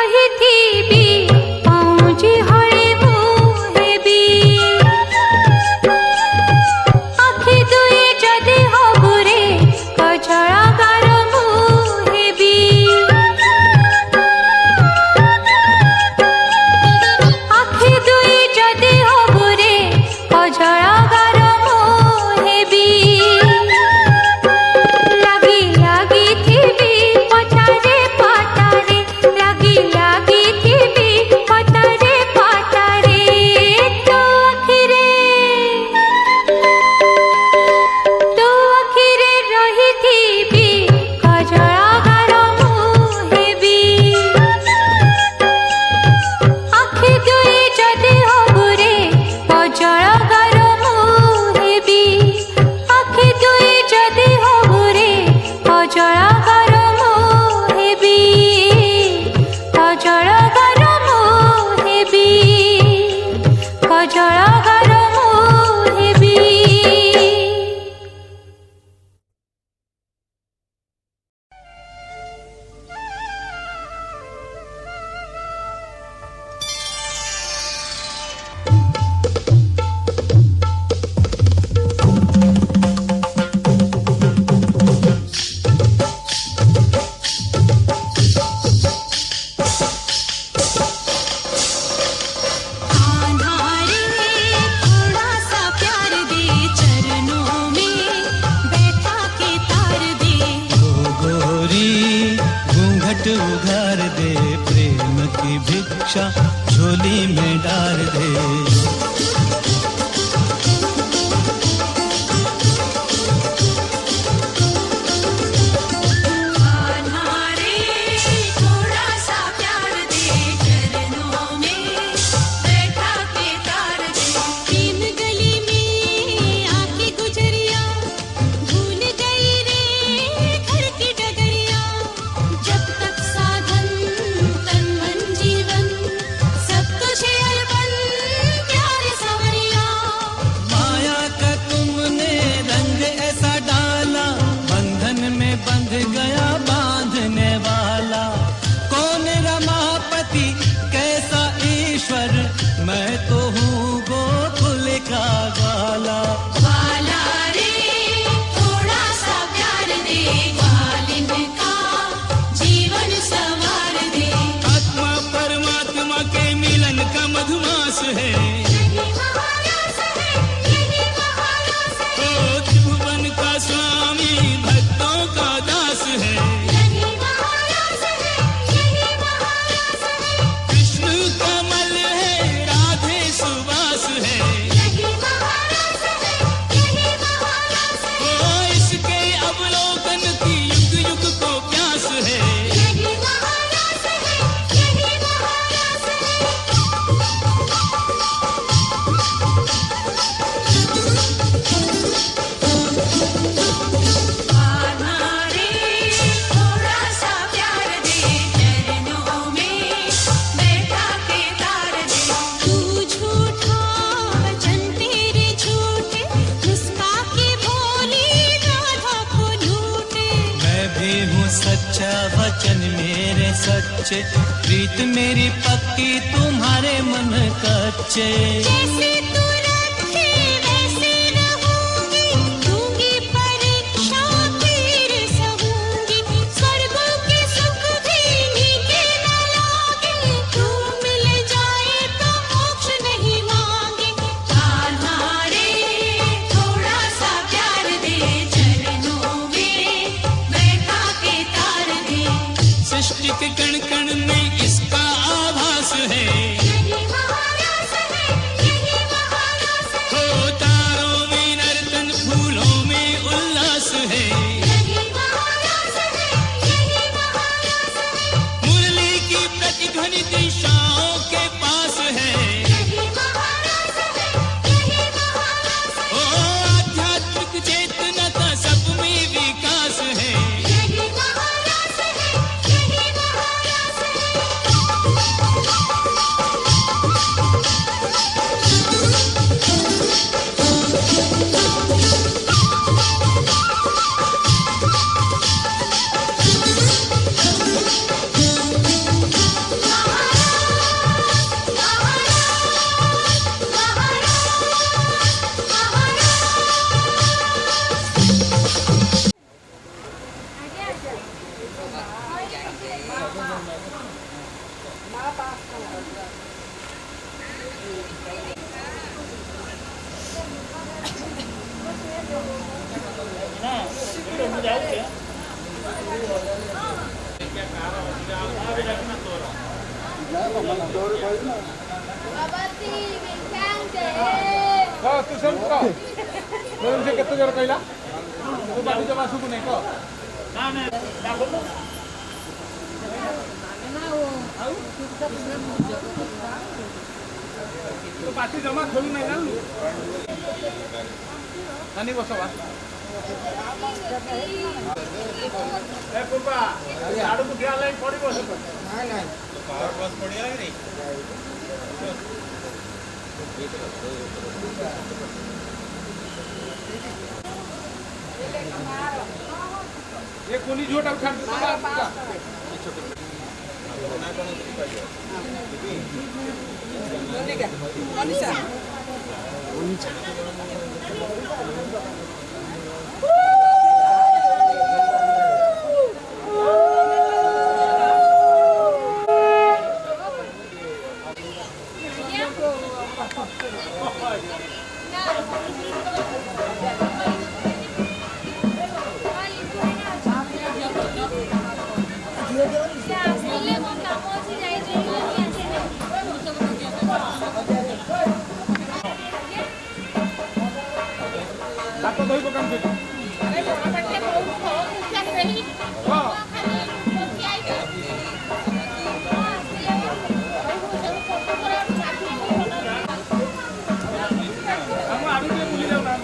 रहिथिबी पहुँची हरे मुहेबी आखि दुई जदि हबुरे कजळागार मुहेबी आखि दुई जदि हबुरे कजळागार मुहेबी লাগি লাগি থিবি পটারে পটারে লাগি লাগি থিবি পটারে পটারে তো আখিরে রহিথিবি কজळাগার মুহেবি আখি দুই যদি হবুরে কজळাগার মুহেবি আখি দুই যদি হবুরে কজळাগার মুহেবি কজळাগার মুহেবি কজळাগার মুহেবি आधारे थोड़ा सा प्यार दे चरणों में बैठा के तार दे ओ गोरी घूंघट उघार दे प्रेम की भिक्षा झोली में डाल दे आधारे थोड़ा सा प्यार दे चरणों में बैठा के तार दे प्रेम गली में आके गुजरिया भूल गई रे घर की डगरिया जब तक साधन तन मन जीवन सब तुझे अर्पण प्यार सवरिया माया का तुमने रंग ऐसा डाला बंधन में बंध गया बांधने वाला कौन रमापति कैसा ईश्वर मैं तो हूँ गोकुल का ग्वाला वाला रे थोड़ा सा प्यार दे ग्वालिन का जीवन संवार दे आत्मा परमात्मा के मिलन का मधुमास है यही महारास है यही महारास है ओ त्रिभुवन का स्वामी भक्तों का दास है यही महारास है यही महारास है कृष्ण कमल है राधे सुवास है यही महारास है यही महारास है ओ इसके अवलोकन की युग युग को प्यास है यही महारास है यही महारास है आधारे थोड़ा सा प्यार दे चरणों में बैठा के तार दे तू झूठा वचन तेरे झूठे मुस्का के भोली राधा को लूटे मैं भी हूँ सच्चा वचन मेरे सच्चे प्रीत मेरी पक्की तुम्हारे मन कच्चे जैसे तू रखे वैसे रहूंगी दूंगी परीक्षा फिर सहूंगी स्वर्गों के सुख भी नीचे न लागे तू मिल जाए तो मोक्ष नहीं मांगे आधारे थोड़ा सा प्यार दे चरणों में बैठा के तार दे सृष्टि के कण कण में इसका आभास है यही महारास है यही महारास तू सब कह से केते जोर कहला तू बाटी जमा सुकु नहीं कह तो पार्टी जमा खोलू नहीं जानलु नानी बसवा ए पुपा आडू को दिया लाइन पड़ी बस नहीं नहीं पावर बस पड़ी लगे नहीं ये कोनी झोटा उठा तो दही को काम से अरे बड़ा बट्टे बहुत क्या सही हां हम आलू के भूल जाओ ना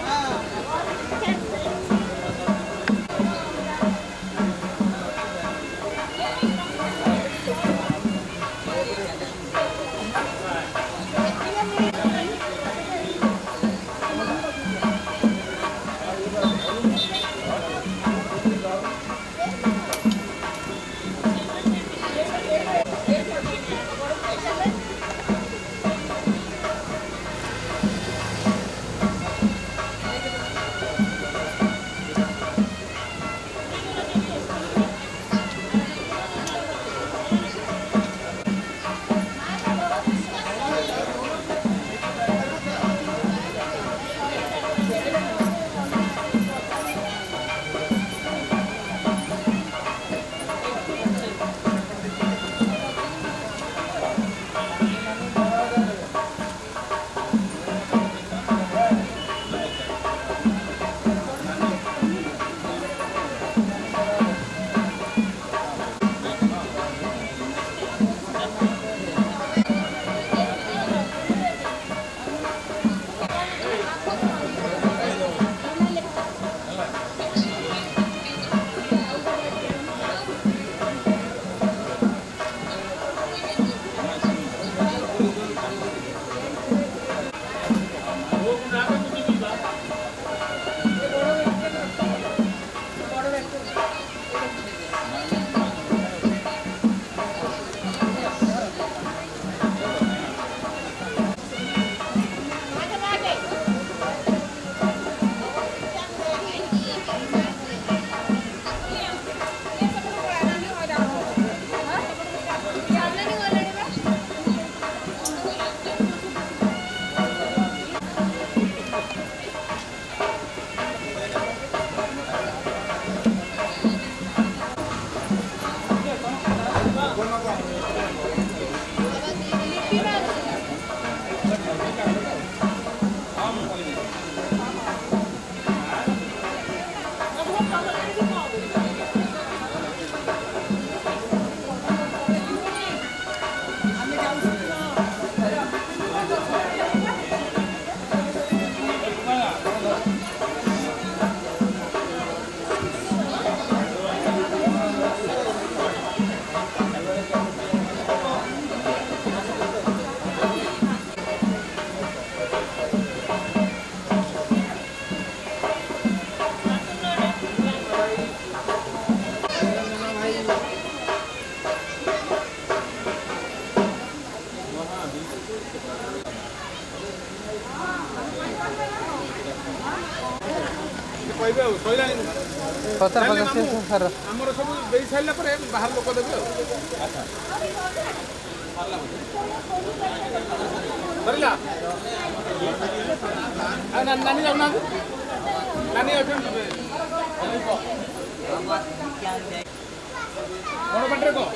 आमर सब दे सारा बाहर लोक देवे धरला नानी जाऊना नानी कौन पाटे कह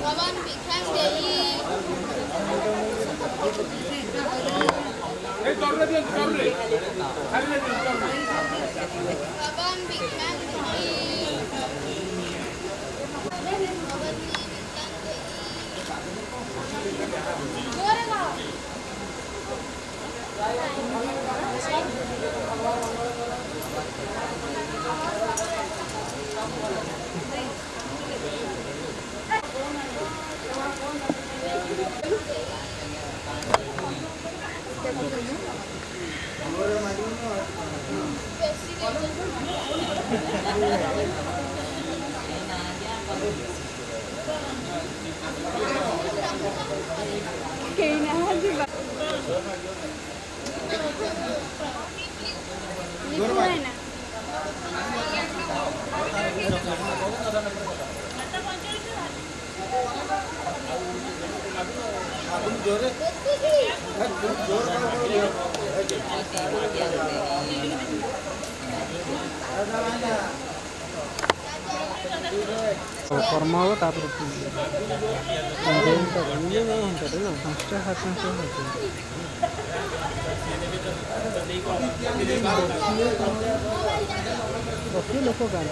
भगवान भिक्षा देई भगवान भिक्षा କର୍ମ ହେବ ତାପରେ ପାଞ୍ଚଟା ଲୋକ ଗାଁ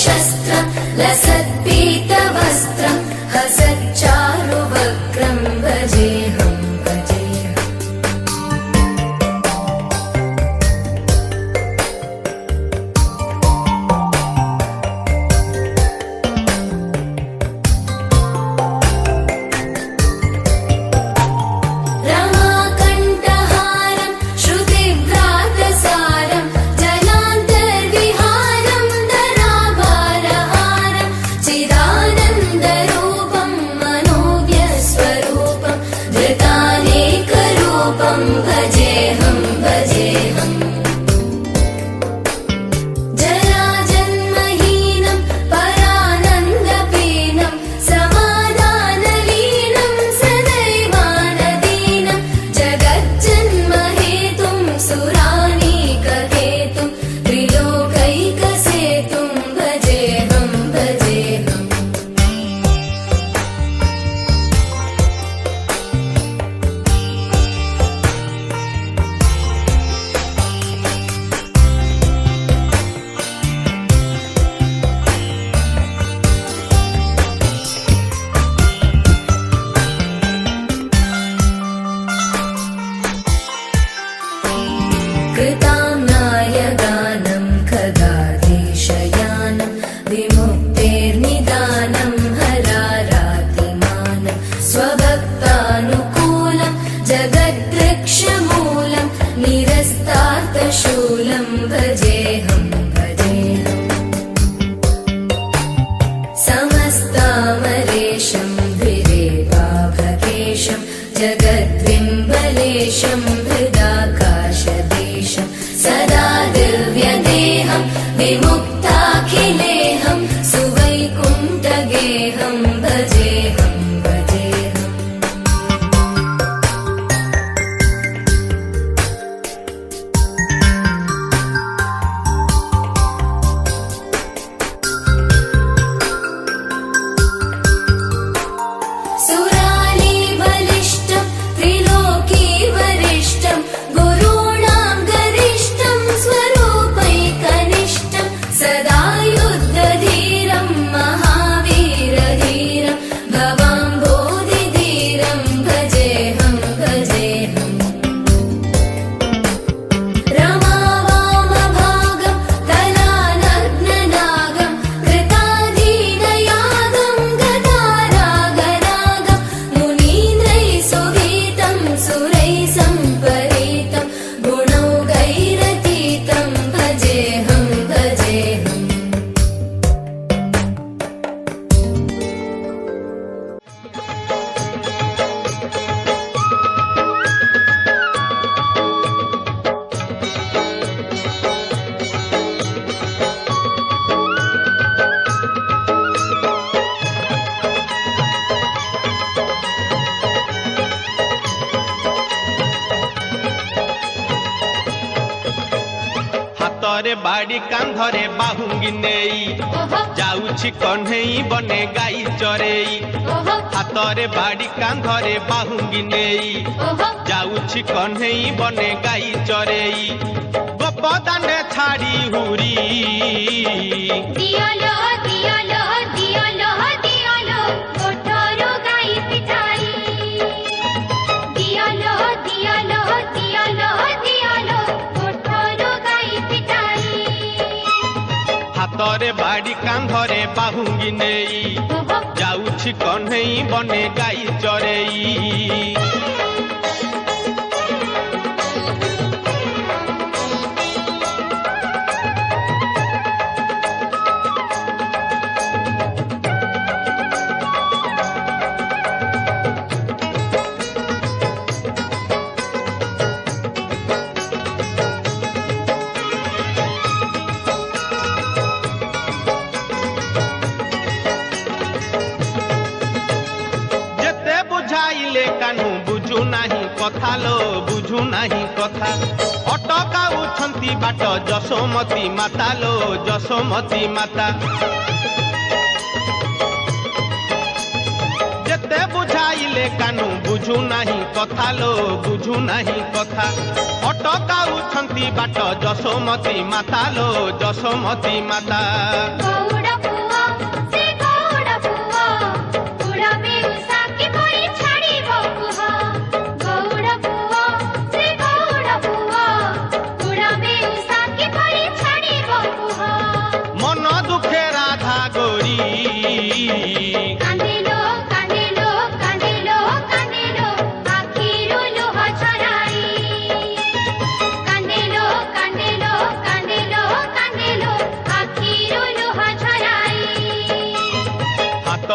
शस्त्रं लसत्पीतवस्त्रं हसच्चारुवक्त्रं भजेऽहं भजेऽहम् रमाकण्ठहारं श्रुतिव्रातसारं जलान्तर्विहारं धराभारहारं चिदानन्दरूपं मनोव्यस्वरूपं धृतानेकरूपं भजेऽहं भजेऽहम् जराजन्महीनं परानन्दपीनं समाधानलीनं सदैवानदीनं जगज्जन्महेतुं सुरानीककेतुं त्रिलोकैकसेतुं भजेऽहं भजेऽहम् कृताम्नायगानं खगाधीशयानं विमुक्तेर्निदानं हरारातिमानं स्वभक्तानुकूलं जगद्वृक्षमूलं निरस्तार्थशूलं भजेऽहं भजेऽहम् समस्तामरेशं द्विरेवाभकेशं जगद्विम्बलेशं हृदाकाशदेशं सदा दिव्यदेहं विमुक्ताखिलेहं सुवैकुण्ठगेहं भजेऽहं भजेऽहम् सुरालीबलिष्ठं त्रिलोकीवरिष्ठं गुरूणां गरिष्ठं स्वरूपैकनिष्ठं सदा युद्धधीरं महावीरधीरं भवाम्भोधिधीरं भजेऽहं भजेऽहम् रमावामभागं कलानग्ननागं कृताधीनयागं गदारागरागं मुनीन्द्रैः सुगीतं सुरैः सम्परीतं गुणौघैरतीतं भजेऽहं भजेऽहम् ହାତରେ ବାଡ଼ି କାନ୍ଧରେ ବାହୁଙ୍ଗି ନେଇ ଯାଉଛି କହ୍ନେଇ ବନେ ଗାଈ ଚରେଇ ହାତରେ ବାଡ଼ି କାନ୍ଧରେ ବାହୁଙ୍ଗି ନେଇ ଯାଉଛି କହ୍ନେଇ ବନେ ଗାଈ ଚରେଇ ଗୋପଦାନେ ଛାଡ଼ି ହୁରି ଦିଅଲୋ ଦିଅଲୋ ଦିଅଲୋ ଦିଅଲୋ କୋଠରୁ ଗାଈ ପିଠାଇ ଦିଅଲୋ ଦିଅଲୋ ଦିଅଲୋ ଦିଅଲୋ କୋଠରୁ ଗାଈ ପିଠାଇ ହାତରେ ବାଡ଼ି କାନ୍ଧରେ ବାହୁଙ୍ଗି ନେଇ ଯାଉଛି କହ୍ନେଇ ବନେ ଗାଈ ଚରେଇ କାନୁ ବୁଝୁ ନାହିଁ କଥା ଲୋ ବୁଝୁ ନାହିଁ କଥା ଅଟକାଉଛନ୍ତି ବାଟ ଯଶୋମତୀ ମାତା ଲୋ ଯଶୋମତୀ ମାତା ଯେତେ ବୁଝାଇଲେ କାନୁ ବୁଝୁ ନାହିଁ କଥା ଲୋ ବୁଝୁ ନାହିଁ କଥା ଅଟକାଉଛନ୍ତି ବାଟ ଯଶୋମତୀ ମାତା ଲୋ ଯଶୋମତୀ ମାତା ଗୌଡ଼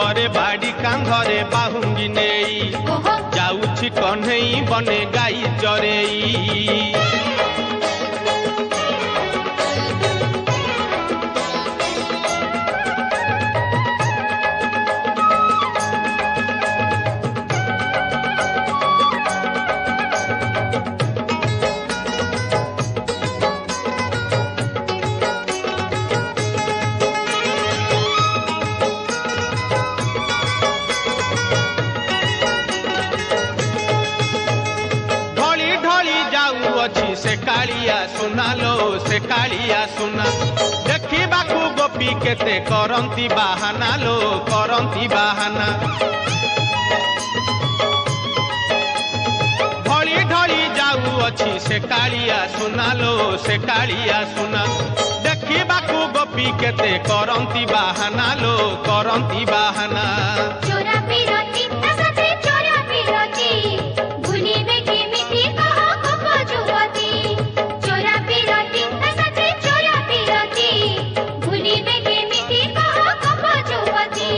ହାତରେ ବାଡ଼ି କାନ୍ଧରେ ବାହୁଙ୍ଗି ନେଇ ଯାଉଛି କହ୍ନେଇ ବନେ ଗାଈ ଚରେଇ। से कालिया सुनालो से कालिया सुना देखिबाकू गोपी केते करंती बाहाना लो करंती बाहाना। ढली ढली जाऊ अच्छी से कालिया सुनालो से कालिया सुना देखिबाकू गोपी केते करंती बाहाना लो करंती बाहाना। चोरा पिरती तसते चोरा पिरती भूलिबे केमिति कहा कप जुवती। चोरा पिरती तसते चोरा पिरती भूलिबे केमिति कहा कप जुवती।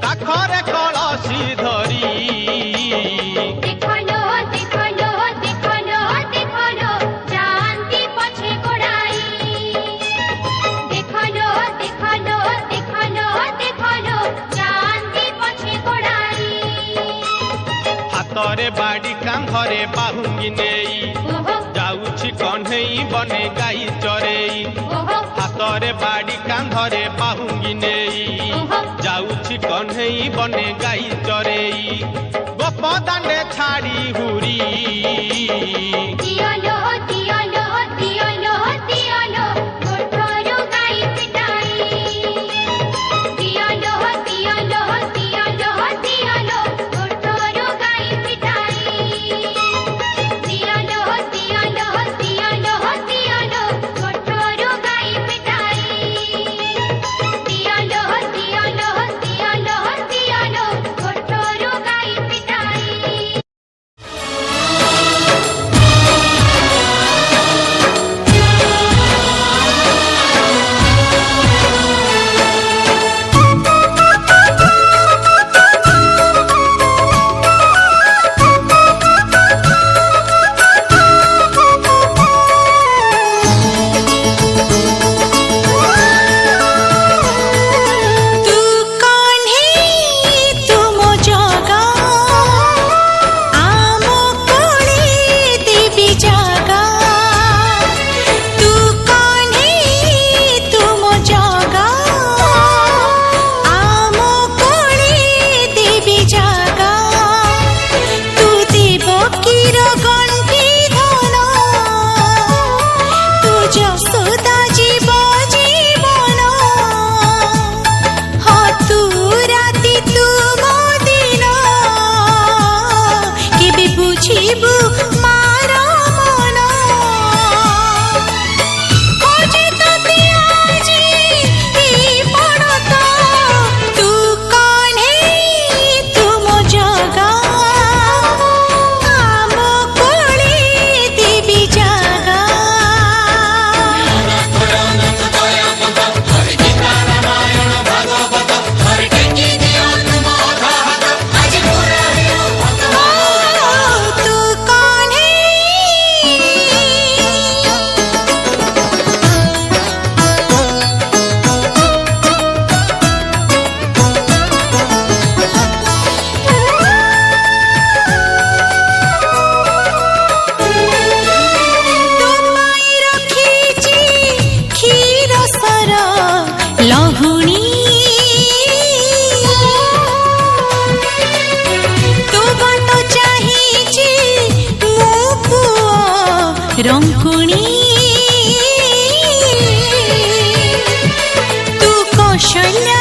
काखरे कलसी धरी देखलो देखलो देखलो देखलो जानती पछे गोड़ाई। देखलो देखलो देखलो देखलो जानती पछे गोड़ाई। हातरे बाड़ी कांधरे बाहुंगी नेई जाउछि कन्हेई बने गाई चरेई। हातरे बाड़ी कांधरे बाहुंगी नेई जाउछि कन्हेई बने गाई चरेई। गोपदांडे छाड़ी हुरी दियालो दियालो दियालो दियालो गोठरो गाई पिटाई। दियालो दियालो दियालो दियालो गोठरो गाई पिटाई। दियालो दियालो दियालो दियालो गोठरो गाई पिटाई। दियालो दियालो दियालो दियालो गोठरो गाई पिटाई। तू कौन है तुम जगा आम कोले देवी जगा। तू कौन है तुम जगा आम कोले देवी जगा। तू देवकीर गंठी धन तू यशोदा जीव जीवन। हाँ तू राति तू दिन केबे बुझिबु मार मन। खोजे तते आजी ई पड़त तू कौन है तुम जगा आम कोले देवी जगा। तू कौन है তোমায় রখিছি ক্ষীর সর লহুণী। তু বাট চাহিছি মো পুଅ রঙ্কুণী। তু কৌশল্যা